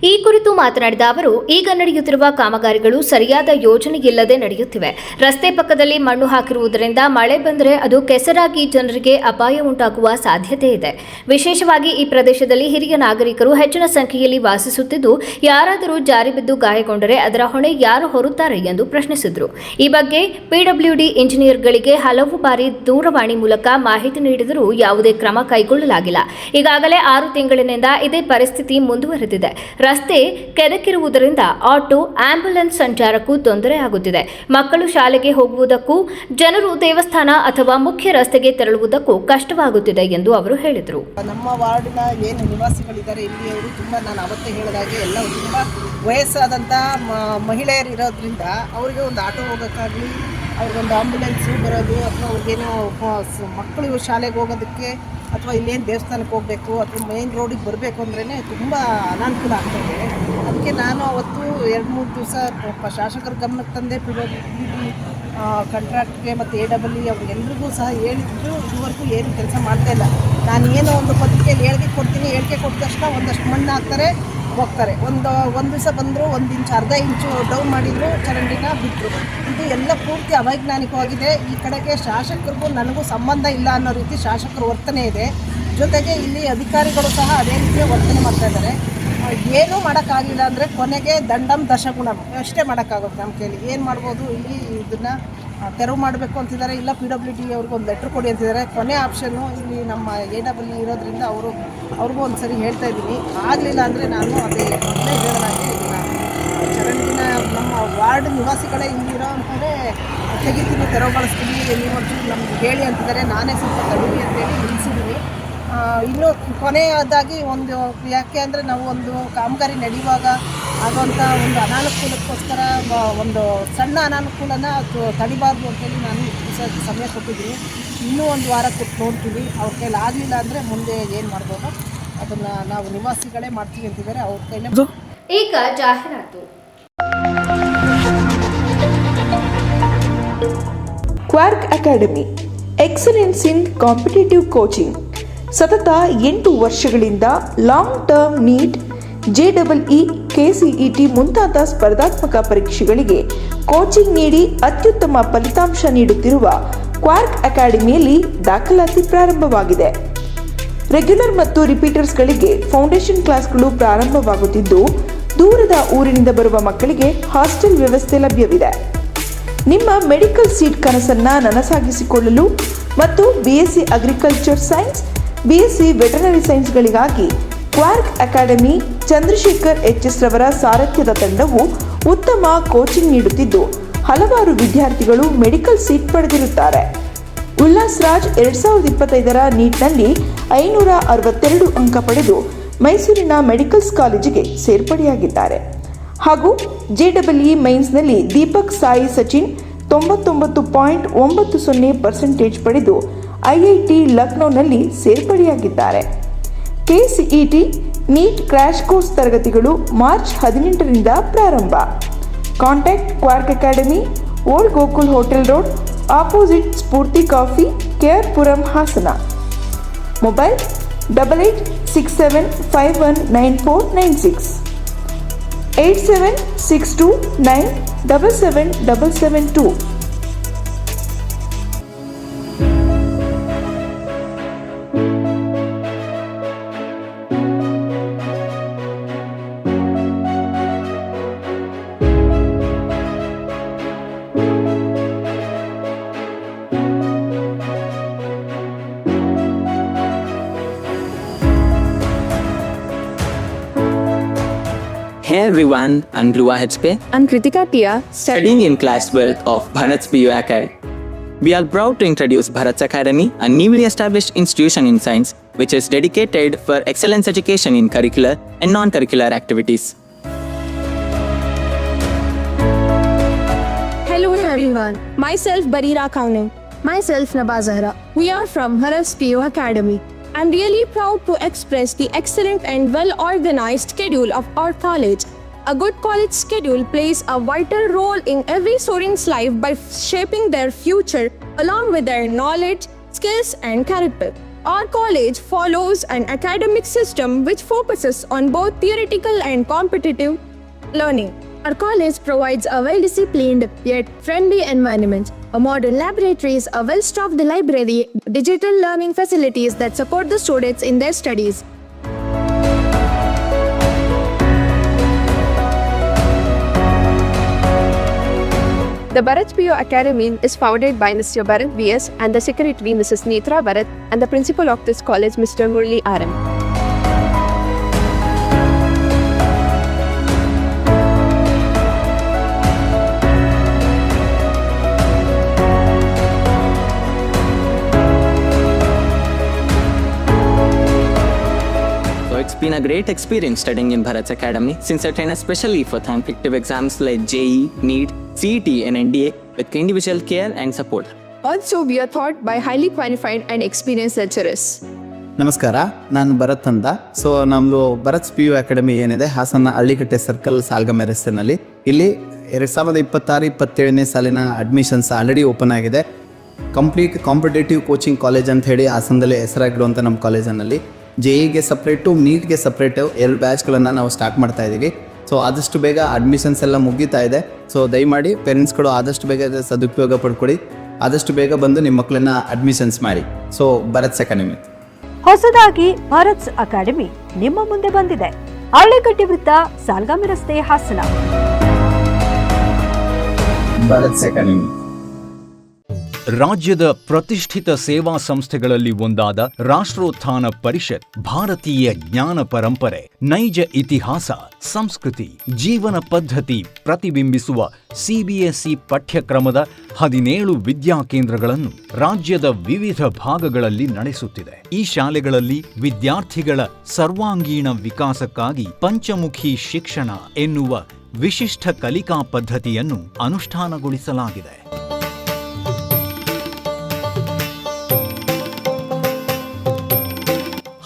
ಈ ಕುರಿತು ಮಾತನಾಡಿದ ಅವರು, ಈಗ ನಡೆಯುತ್ತಿರುವ ಕಾಮಗಾರಿಗಳು ಸರಿಯಾದ ಯೋಜನೆಯಿಲ್ಲದೆ ನಡೆಯುತ್ತಿವೆ. ರಸ್ತೆ ಪಕ್ಕದಲ್ಲಿ ಮಣ್ಣು ಹಾಕಿರುವುದರಿಂದ ಮಳೆ ಬಂದರೆ ಅದು ಕೆಸರಾಗಿ ಜನರಿಗೆ ಅಪಾಯ ಉಂಟಾಗುವ ಸಾಧ್ಯತೆ ಇದೆ. ವಿಶೇಷವಾಗಿ ಈ ಪ್ರದೇಶದಲ್ಲಿ ಹಿರಿಯ ನಾಗರಿಕರು ಹೆಚ್ಚಿನ ಸಂಖ್ಯೆಯಲ್ಲಿ ವಾಸಿಸುತ್ತಿದ್ದು, ಯಾರಾದರೂ ಜಾರಿ ಬಿದ್ದು ಗಾಯಗೊಂಡರೆ ಅದರ ಹೊಣೆ ಯಾರು ಹೊರುತ್ತಾರೆ ಎಂದು ಪ್ರಶ್ನಿಸಿದರು. ಈ ಬಗ್ಗೆ PWD ಇಂಜಿನಿಯರ್ಗಳಿಗೆ ಹಲವು ಬಾರಿ ದೂರವಾಣಿ ಮೂಲಕ ಮಾಹಿತಿ ನೀಡಿದರೂ ಯಾವುದೇ ಕ್ರಮ ಕೈಗೊಳ್ಳಲಾಗಿಲ್ಲ. ಈಗಾಗಲೇ 6 ತಿಂಗಳಿನಿಂದ ಇದೇ ಪರಿಸ್ಥಿತಿ ಮುಂದುವರೆದಿದೆ. ರಸ್ತೆ ಕೆದಕಿರುವುದರಿಂದ ಆಟೋ, ಆಂಬ್ಯುಲೆನ್ಸ್ ಸಂಚಾರಕ್ಕೂ ತೊಂದರೆಯಾಗುತ್ತಿದೆ. ಮಕ್ಕಳು ಶಾಲೆಗೆ ಹೋಗುವುದಕ್ಕೂ, ಜನರು ದೇವಸ್ಥಾನ ಅಥವಾ ಮುಖ್ಯ ರಸ್ತೆಗೆ ತೆರಳುವುದಕ್ಕೂ ಕಷ್ಟವಾಗುತ್ತಿದೆ ಎಂದು ಅವರು ಹೇಳಿದರು. ನಮ್ಮ ವಾರ್ಡಿನ ಏನು ನಿವಾಸಿಗಳಿದ್ದಾರೆ ಇಲ್ಲಿಯವರು ತುಂಬ, ನಾನು ಅವತ್ತೇ ಹೇಳಿದಾಗೆ ಎಲ್ಲ ತುಂಬ ವಯಸ್ಸಾದಂಥ ಮಹಿಳೆಯರು ಇರೋದ್ರಿಂದ ಅವರಿಗೆ ಒಂದು ಆಟೋ ಹೋಗೋಕ್ಕಾಗಲಿ, ಅವ್ರಿಗೊಂದು ಆಂಬ್ಯುಲೆನ್ಸು ಬರೋದು, ಅಥವಾ ಅವ್ರಿಗೇನೋ ಮಕ್ಕಳು ಶಾಲೆಗೆ ಹೋಗೋದಕ್ಕೆ ಅಥವಾ ಇಲ್ಲೇನು ದೇವಸ್ಥಾನಕ್ಕೆ ಹೋಗಬೇಕು ಅಥವಾ ಮೇನ್ ರೋಡಿಗೆ ಬರಬೇಕು ಅಂದ್ರೇ ತುಂಬ ಅನಾನುಕೂಲ ಆಗ್ತಾಯಿದೆ. ಅದಕ್ಕೆ ನಾನು ಅವತ್ತು 2-3 ದಿವಸ ಶಾಸಕರ ಗಮನಕ್ಕೆ ತಂದೆ, PWD ಕಾಂಟ್ರಾಕ್ಟ್ಗೆ ಮತ್ತು AEE ಅವ್ರಿಗೆಲ್ರಿಗೂ ಸಹ ಹೇಳಿದ್ರು. ಇದುವರೆಗೂ ಏನು ಕೆಲಸ ಮಾಡ್ತಾಯಿಲ್ಲ. ನಾನು ಏನೋ ಒಂದು ಪತ್ರಿಕೆಯಲ್ಲಿ ಹೇಳಿಕೆ ಕೊಡ್ತೀನಿ, ಹೇಳಿಕೆ ಕೊಟ್ಟ ತಕ್ಷಣ ಒಂದಷ್ಟು ಮಣ್ಣು ಹಾಕ್ತಾರೆ, ಹೋಗ್ತಾರೆ. ಒಂದು ದಿವಸ ಬಂದರು, 1 ಇಂಚ್ ಅರ್ಧ ಇಂಚು ಡೌನ್ ಮಾಡಿದರು, ಚರಂಡಿನ ಬಿಟ್ಟರು. ಇದು ಎಲ್ಲ ಪೂರ್ತಿ ಅವೈಜ್ಞಾನಿಕವಾಗಿದೆ. ಈ ಕಡೆಗೆ ಶಾಸಕರಿಗೂ ನನಗೂ ಸಂಬಂಧ ಇಲ್ಲ ಅನ್ನೋ ರೀತಿ ಶಾಸಕರ ವರ್ತನೆ ಇದೆ. ಜೊತೆಗೆ ಇಲ್ಲಿ ಅಧಿಕಾರಿಗಳು ಸಹ ಅದೇ ರೀತಿಯ ವರ್ತನೆ ಮಾಡ್ತಾ ಇದ್ದಾರೆ. ಏನೂ ಮಾಡೋಕ್ಕಾಗಲಿಲ್ಲ ಅಂದರೆ ಕೊನೆಗೆ ದಂಡಂ ದಶಗುಣಂ ಅಷ್ಟೇ ಮಾಡೋಕ್ಕಾಗುತ್ತೆ. ನಮ್ಮ ಕೈಲಿ ಏನು ಮಾಡ್ಬೋದು, ಇಲ್ಲಿ ಇದನ್ನು ತೆರವು ಮಾಡಬೇಕು ಅಂತಿದ್ದಾರೆ, ಇಲ್ಲ PWD ಅವ್ರಿಗೆ ಒಂದು ಲೆಟ್ರ್ ಕೊಡಿ ಅಂತಿದ್ದಾರೆ. ಕೊನೆ ಆಪ್ಷನ್ನು ಇಲ್ಲಿ ನಮ್ಮ AEE ಇರೋದ್ರಿಂದ ಅವ್ರಿಗೂ ಒಂದು ಸರಿ ಹೇಳ್ತಾ ಇದ್ದೀನಿ. ಆಗಲಿಲ್ಲ ಅಂದರೆ ನಾನು ಅದೇ ಹೇಳಿದಾಗೆ ಚರಂಡಿನ ನಮ್ಮ ವಾರ್ಡ್ ನಿವಾಸಿಗಳೇ ಇಲ್ಲಿರೋ ಅಂತಂದರೆ ತೆಗಿತೀನಿ, ತೆರವುಗೊಳಿಸ್ತೀನಿ, ನೀವು ಒಂಚೂರು ನಮ್ಗೆ ಹೇಳಿ ಅಂತಿದ್ದಾರೆ. ನಾನೇ ಸ್ವಲ್ಪ ತಡೀರಿ ಅಂತೇಳಿ ನಿಲ್ಲಿಸಿದ್ದೀನಿ. ಇನ್ನೂ ಕೊನೆಯದಾಗಿ ಒಂದು, ಯಾಕೆ ಅಂದರೆ ನಾವು ಒಂದು ಕಾಮಗಾರಿ ನಡೆಯುವಾಗ ಆಗುವಂಥ ಒಂದು ಅನಾನುಕೂಲಕ್ಕೋಸ್ಕರ ಒಂದು ಸಣ್ಣ ಅನಾನುಕೂಲನ ತಡಿಬಾರ್ದು ಅಂತೇಳಿ ನಾನು ಸಮಯ ಕೊಟ್ಟಿದ್ದೀನಿ. ಇನ್ನೂ ಒಂದು ವಾರ ಕೊಟ್ಟು ನೋಡ್ತೀವಿ. ಅವ್ರ ಕೈಲಿ ಆಗಲಿಲ್ಲ ಅಂದರೆ ಮುಂದೆ ಏನು ಮಾಡ್ಬೋದು ಅದನ್ನು ನಾವು ನಿವಾಸಿಗಳೇ ಮಾಡ್ತೀವಿ ಅಂತಿದ್ದಾರೆ. ಅವ್ರ ಕೈಲೇ. ಈಗ ಜಾಹೀರಾತು. ಕ್ವಾರ್ಕ್ ಅಕಾಡೆಮಿ, ಎಕ್ಸಲೆನ್ಸ್ ಇನ್ ಕಾಂಪಿಟೇಟಿವ್ ಕೋಚಿಂಗ್. ಸತತ 8 ವರ್ಷಗಳಿಂದ long term NEET, JEE, KCET ಮುಂತಾದ ಸ್ಪರ್ಧಾತ್ಮಕ ಪರೀಕ್ಷೆಗಳಿಗೆ ಕೋಚಿಂಗ್ ನೀಡಿ ಅತ್ಯುತ್ತಮ ಫಲಿತಾಂಶ ನೀಡುತ್ತಿರುವ ಕ್ವಾರ್ಕ್ ಅಕಾಡೆಮಿಯಲ್ಲಿ ದಾಖಲಾತಿ ಪ್ರಾರಂಭವಾಗಿದೆ. ರೆಗ್ಯುಲರ್ ಮತ್ತು ರಿಪೀಟರ್ಸ್ಗಳಿಗೆ ಫೌಂಡೇಶನ್ ಕ್ಲಾಸ್ಗಳು ಪ್ರಾರಂಭವಾಗುತ್ತಿದ್ದು, ದೂರದ ಊರಿನಿಂದ ಬರುವ ಮಕ್ಕಳಿಗೆ ಹಾಸ್ಟೆಲ್ ವ್ಯವಸ್ಥೆ ಲಭ್ಯವಿದೆ. ನಿಮ್ಮ ಮೆಡಿಕಲ್ ಸೀಟ್ ಕನಸನ್ನು ನನಸಾಗಿಸಿಕೊಳ್ಳಲು ಮತ್ತು BSc agriculture science, BSc veterinary ಸೈನ್ಸ್ಗಳಿಗಾಗಿ ಕ್ವಾರ್ಕ್ ಅಕಾಡೆಮಿ ಚಂದ್ರಶೇಖರ್ HS ರವರ ಸಾರಥ್ಯದ ತಂಡವು ಉತ್ತಮ ಕೋಚಿಂಗ್ ನೀಡುತ್ತಿದ್ದು, ಹಲವಾರು ವಿದ್ಯಾರ್ಥಿಗಳು ಮೆಡಿಕಲ್ ಸೀಟ್ ಪಡೆದಿರುತ್ತಾರೆ. ಉಲ್ಲಾಸ್ ರಾಜ್ 2025ರ ನೀಟ್ನಲ್ಲಿ 562 ಅಂಕ ಪಡೆದು ಮೈಸೂರಿನ ಮೆಡಿಕಲ್ಸ್ ಕಾಲೇಜಿಗೆ ಸೇರ್ಪಡೆಯಾಗಿದ್ದಾರೆ. ಹಾಗೂ JEE ಮೈನ್ಸ್ನಲ್ಲಿ ದೀಪಕ್ ಸಾಯಿ ಸಚಿನ್ 99.90% ಪಡೆದು IIT ಲಕ್ನೋನಲ್ಲಿ ಸೇರ್ಪಡೆಯಾಗಿದ್ದಾರೆ. KCET ನೀಟ್ ಕ್ರ್ಯಾಶ್ ಕೋರ್ಸ್ ತರಗತಿಗಳು ಮಾರ್ಚ್ 18ರಿಂದ ಪ್ರಾರಂಭ. Contact quark academy, old Gokul hotel road, opposite Spoorthi coffee, KR Puram, Hassan. Mobile 8867519496, 8762977772. Hey everyone, I'm Dhruva HP. I'm Kritika Tia, Studying in class 12th of Bharat's PU Academy. We are proud to introduce Bharat's Academy, a newly established institution in science which is dedicated for excellence education in curricular and non-curricular activities. hello everyone. Myself Barira Kaunim. Myself Naba Zahra. We are from Bharat's PU Academy. I'm really proud to express the excellent and well-organized schedule of our college. A good college schedule plays a vital role in every student's life by shaping their future along with their knowledge, skills and character. Our college follows an academic system which focuses on both theoretical and competitive learning. Our college provides a well-disciplined yet friendly environment, a modern laboratories, a well-stocked library, digital learning facilities that support the students in their studies. The Bharat PU Academy is founded by Mr. Bharat VS and the secretary Mrs. Netra Bharat and the principal of this college Mr. Murli RM. So it's been a great experience studying in Bharat's Academy since I train especially for competitive exams like JEE, NEET, CET and NDA with individual care and support. Also, we are taught by highly qualified and experienced lecturers. ನಮಸ್ಕಾರ, ನಾನು ಭರತ್ ಅಂತ. So ನಮ್ಮದು Bharat PU academy ಏನಿದೆ Hassan ಹಳ್ಳಿಕಟ್ಟೆ circle ಸಾಲ್ಗಮೆ ರಸ್ತೆನಲ್ಲಿ, ಇಲ್ಲಿ 2026-27ನೇ ಸಾಲಿನ admissions already open ಆಗಿದೆ. Complete competitive coaching college ಅಂತ ಹೇಳಿ ಹಾಸನದಲ್ಲಿ ಹೆಸರಾಗಿರುವಂಥ ನಮ್ಮ ಕಾಲೇಜಿನಲ್ಲಿ JEEಗೆ ಸಪ್ರೇಟು, ನೀಟ್ಗೆ ಸಪ್ರೇಟು 2 ಬ್ಯಾಚ್ಗಳನ್ನು ನಾವು ಸ್ಟಾರ್ಟ್ ಮಾಡ್ತಾ ಇದ್ದೀವಿ. ಸೊ ಆದಷ್ಟು ಬೇಗ ಅಡ್ಮಿಷನ್ಸ್ ಎಲ್ಲ ಮುಗೀತಾ ಇದೆ. ಸೊ ದಯಮಾಡಿ ಪೇರೆಂಟ್ಸ್ಗಳು ಆದಷ್ಟು ಬೇಗ ಸದುಪಯೋಗ ಪಡ್ಕೊಳ್ಳಿ, ಆದಷ್ಟು ಬೇಗ ಬಂದು ನಿಮ್ಮ ಮಕ್ಕಳನ್ನ ಅಡ್ಮಿಷನ್ಸ್ ಮಾಡಿ. ಸೊ ಭರತ್ಸ್ ಅಕಾಡೆಮಿ ಹೊಸದಾಗಿ ಭರತ್ಸ್ ಅಕಾಡೆಮಿ ನಿಮ್ಮ ಮುಂದೆ ಬಂದಿದೆ. ಹಳ್ಳಿಕಟ್ಟೆ ವೃತ್ತ, ಸಾಲ್ಗಾಮಿ ರಸ್ತೆ, ಹಾಸನ. ಭರತ್ಸ್ ಅಕಾಡೆಮಿ. ರಾಜ್ಯದ ಪ್ರತಿಷ್ಠಿತ ಸೇವಾ ಸಂಸ್ಥೆಗಳಲ್ಲಿ ಒಂದಾದ ರಾಷ್ಟ್ರೋತ್ಥಾನ ಪರಿಷತ್ ಭಾರತೀಯ ಜ್ಞಾನ ಪರಂಪರೆ, ನೈಜ ಇತಿಹಾಸ, ಸಂಸ್ಕೃತಿ, ಜೀವನ ಪದ್ಧತಿ ಪ್ರತಿಬಿಂಬಿಸುವ ಸಿಬಿಎಸ್ಇ ಪಠ್ಯಕ್ರಮದ 17 ವಿದ್ಯಾಕೇಂದ್ರಗಳನ್ನು ರಾಜ್ಯದ ವಿವಿಧ ಭಾಗಗಳಲ್ಲಿ ನಡೆಸುತ್ತಿದೆ. ಈ ಶಾಲೆಗಳಲ್ಲಿ ವಿದ್ಯಾರ್ಥಿಗಳ ಸರ್ವಾಂಗೀಣ ವಿಕಾಸಕ್ಕಾಗಿ ಪಂಚಮುಖಿ ಶಿಕ್ಷಣ ಎನ್ನುವ ವಿಶಿಷ್ಟ ಕಲಿಕಾ ಪದ್ಧತಿಯನ್ನು ಅನುಷ್ಠಾನಗೊಳಿಸಲಾಗಿದೆ.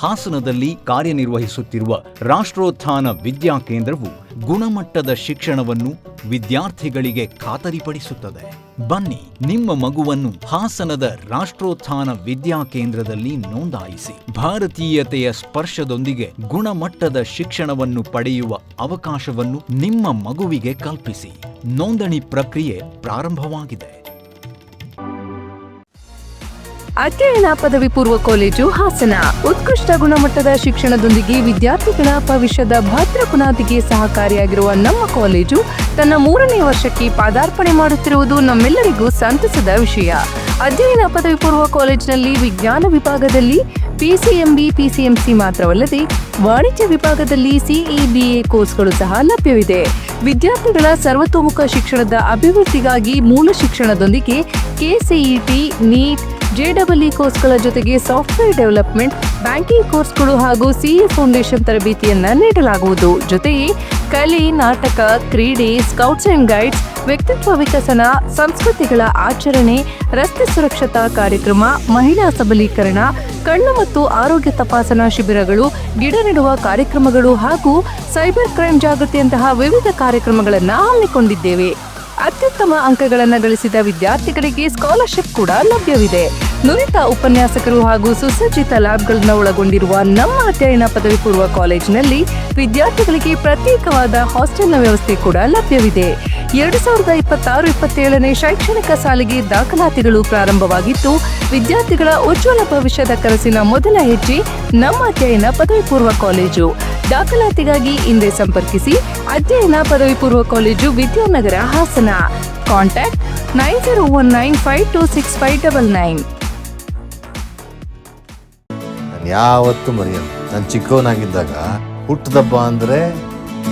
ಹಾಸನದಲ್ಲಿ ಕಾರ್ಯನಿರ್ವಹಿಸುತ್ತಿರುವ ರಾಷ್ಟ್ರೋತ್ಥಾನ ವಿದ್ಯಾಕೇಂದ್ರವು ಗುಣಮಟ್ಟದ ಶಿಕ್ಷಣವನ್ನು ವಿದ್ಯಾರ್ಥಿಗಳಿಗೆ ಖಾತರಿಪಡಿಸುತ್ತದೆ. ಬನ್ನಿ, ನಿಮ್ಮ ಮಗುವನ್ನು ಹಾಸನದ ರಾಷ್ಟ್ರೋತ್ಥಾನ ವಿದ್ಯಾಕೇಂದ್ರದಲ್ಲಿ ನೋಂದಾಯಿಸಿ ಭಾರತೀಯತೆಯ ಸ್ಪರ್ಶದೊಂದಿಗೆ ಗುಣಮಟ್ಟದ ಶಿಕ್ಷಣವನ್ನು ಪಡೆಯುವ ಅವಕಾಶವನ್ನು ನಿಮ್ಮ ಮಗುವಿಗೆ ಕಲ್ಪಿಸಿ. ನೋಂದಣಿ ಪ್ರಕ್ರಿಯೆ ಪ್ರಾರಂಭವಾಗಿದೆ. ಅಧ್ಯಯನ ಪದವಿ ಪೂರ್ವ ಕಾಲೇಜು ಹಾಸನ ಉತ್ಕೃಷ್ಟ ಗುಣಮಟ್ಟದ ಶಿಕ್ಷಣದೊಂದಿಗೆ ವಿದ್ಯಾರ್ಥಿಗಳ ಭವಿಷ್ಯದ ಭದ್ರ ಬುನಾದಿಗೆ ಸಹಕಾರಿಯಾಗಿರುವ ನಮ್ಮ ಕಾಲೇಜು ತನ್ನ 3ನೇ ವರ್ಷಕ್ಕೆ ಪಾದಾರ್ಪಣೆ ಮಾಡುತ್ತಿರುವುದು ನಮ್ಮೆಲ್ಲರಿಗೂ ಸಂತಸದ ವಿಷಯ. ಅಧ್ಯಯನ ಪದವಿ ಪೂರ್ವ ಕಾಲೇಜಿನಲ್ಲಿ ವಿಜ್ಞಾನ ವಿಭಾಗದಲ್ಲಿ ಪಿಸಿಎಂಬಿ, ಪಿಸಿಎಂಸಿ ಮಾತ್ರವಲ್ಲದೆ ವಾಣಿಜ್ಯ ವಿಭಾಗದಲ್ಲಿ ಸಿಇಬಿಎ ಕೋರ್ಸ್ಗಳು ಸಹ ಲಭ್ಯವಿದೆ. ವಿದ್ಯಾರ್ಥಿಗಳ ಸರ್ವತೋಮುಖ ಶಿಕ್ಷಣದ ಅಭಿವೃದ್ಧಿಗಾಗಿ ಮೂಲ ಶಿಕ್ಷಣದೊಂದಿಗೆ ಕೆಸಿಇಟಿ, ನೀಟ್, ಜೆಡಬ್ಲ್ಇ ಕೋರ್ಸ್ಗಳ ಜೊತೆಗೆ ಸಾಫ್ಟ್ವೇರ್ ಡೆವಲಪ್ಮೆಂಟ್, ಬ್ಯಾಂಕಿಂಗ್ ಕೋರ್ಸ್ಗಳು ಹಾಗೂ ಸಿಎ ಫೌಂಡೇಶನ್ ತರಬೇತಿಯನ್ನ ನೀಡಲಾಗುವುದು. ಜೊತೆಗೆ ಕಲೆ, ನಾಟಕ, ಕ್ರೀಡೆ, ಸ್ಕೌಟ್ಸ್ ಅಂಡ್ ಗೈಡ್ಸ್, ವ್ಯಕ್ತಿತ್ವ ವಿಕಸನ, ಸಂಸ್ಕೃತಿಗಳ ಆಚರಣೆ, ರಸ್ತೆ ಸುರಕ್ಷತಾ ಕಾರ್ಯಕ್ರಮ, ಮಹಿಳಾ ಸಬಲೀಕರಣ, ಕಣ್ಣು ಮತ್ತು ಆರೋಗ್ಯ ತಪಾಸಣಾ ಶಿಬಿರಗಳು, ಗಿಡ ನೆಡುವ ಕಾರ್ಯಕ್ರಮಗಳು ಹಾಗೂ ಸೈಬರ್ ಕ್ರೈಮ್ ಜಾಗೃತಿಯಂತಹ ವಿವಿಧ ಕಾರ್ಯಕ್ರಮಗಳನ್ನು ಹಮ್ಮಿಕೊಂಡಿದ್ದೇವೆ. ಅತ್ಯುತ್ತಮ ಅಂಕಗಳನ್ನು ಗಳಿಸಿದ ವಿದ್ಯಾರ್ಥಿಗಳಿಗೆ ಸ್ಕಾಲರ್ಶಿಪ್ ಕೂಡ ಲಭ್ಯವಿದೆ. ನುರಿತ ಉಪನ್ಯಾಸಕರು ಹಾಗೂ ಸುಸಜ್ಜಿತ ಲ್ಯಾಬ್ಗಳನ್ನು ಒಳಗೊಂಡಿರುವ ನಮ್ಮ ಅಧ್ಯಯನ ಪದವಿ ಪೂರ್ವ ಕಾಲೇಜಿನಲ್ಲಿ ವಿದ್ಯಾರ್ಥಿಗಳಿಗೆ ಪ್ರತ್ಯೇಕವಾದ ಹಾಸ್ಟೆಲ್ನ ವ್ಯವಸ್ಥೆ ಕೂಡ ಲಭ್ಯವಿದೆ. 2026-27ನೇ ಶೈಕ್ಷಣಿಕ ಸಾಲಿಗೆ ದಾಖಲಾತಿಗಳು ಪ್ರಾರಂಭವಾಗಿದ್ದು, ವಿದ್ಯಾರ್ಥಿಗಳ ಉಜ್ವಲ ಭವಿಷ್ಯದ ಕನಸಿನ ಮೊದಲ ಹೆಜ್ಜೆ ನಮ್ಮ ಅಧ್ಯಯನ ಪದವಿ ಪೂರ್ವ ಕಾಲೇಜು. ದಾಖಲಾತಿಗಾಗಿ ಹಿಂದೆ ಸಂಪರ್ಕಿಸಿ. ಅಧ್ಯಯನ ಪದವಿ ಪೂರ್ವ ಕಾಲೇಜು, ವಿದ್ಯಾನಗರ, ಹಾಸನ. ಕಾಂಟ್ಯಾಕ್ಟ್ 9019526599. ಯಾವತ್ತು ಮರೆಯಲ್ಲ, ನಾನು ಚಿಕ್ಕವನಾಗಿದ್ದಾಗ ಹುಟ್ಟದಬ್ಬ ಅಂದ್ರೆ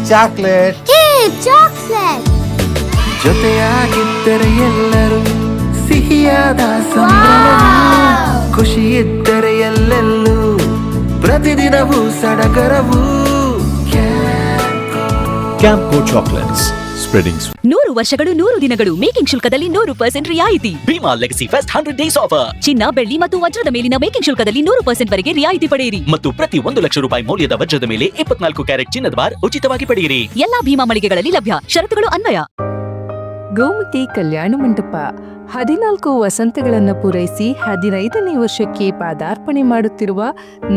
ಚಾಕ್ಲೇಟ್. ಜೊತೆಯಾಗಿದ್ದರೆ ಎಲ್ಲರೂ ಸಿಹಿಯಾದ ಸಂಭ್ರಮ, ಖುಷಿ ಇದ್ದರೆ ಎಲ್ಲೆಲ್ಲೂ ಪ್ರತಿದಿನವೂ ಸಡಗರವು. ಕ್ಯಾಂಪ್ಕೋ ಚಾಕ್ಲೇಟ್ಸ್, ಸ್ಪ್ರೆಡಿಂಗ್ 100 ವರ್ಷಗಳು 100 ದಿನಗಳು ಮೇಕಿಂಗ್ ಶುಲ್ಕದಲ್ಲಿ 100% ರಿಯಾಯಿತಿ. Bhima legacy fest 100 days offer. ಚಿನ್ನ, ಬೆಳ್ಳಿ ಮತ್ತು ವಜ್ರದ ಮೇಲಿನ ಮೇಕಿಂಗ್ ಶುಲ್ಕದಲ್ಲಿ 100% ವರೆಗೆ ರಿಯಾಯಿತಿ ಪಡೆಯಿರಿ. ಮತ್ತು ಪ್ರತಿ 1 ಲಕ್ಷ ರೂಪಾಯಿ ಮೌಲ್ಯದ ವಜ್ರದ ಮೇಲೆ 24 ಕ್ಯಾರೆಟ್ ಚಿನ್ನದ ಬಾರ್ ಉಚಿತವಾಗಿ ಪಡೆಯಿರಿ. ಎಲ್ಲಾ ಭೀಮಾ ಮಳಿಗೆಗಳಲ್ಲಿ ಲಭ್ಯ. ಷರತ್ತುಗಳು ಅನ್ವಯ. ಗೋಮತಿ ಕಲ್ಯಾಣ ಮಂಟಪ 14 ವಸಂತಗಳನ್ನು ಪೂರೈಸಿ 15ನೇ ವರ್ಷಕ್ಕೆ ಪಾದಾರ್ಪಣೆ ಮಾಡುತ್ತಿರುವ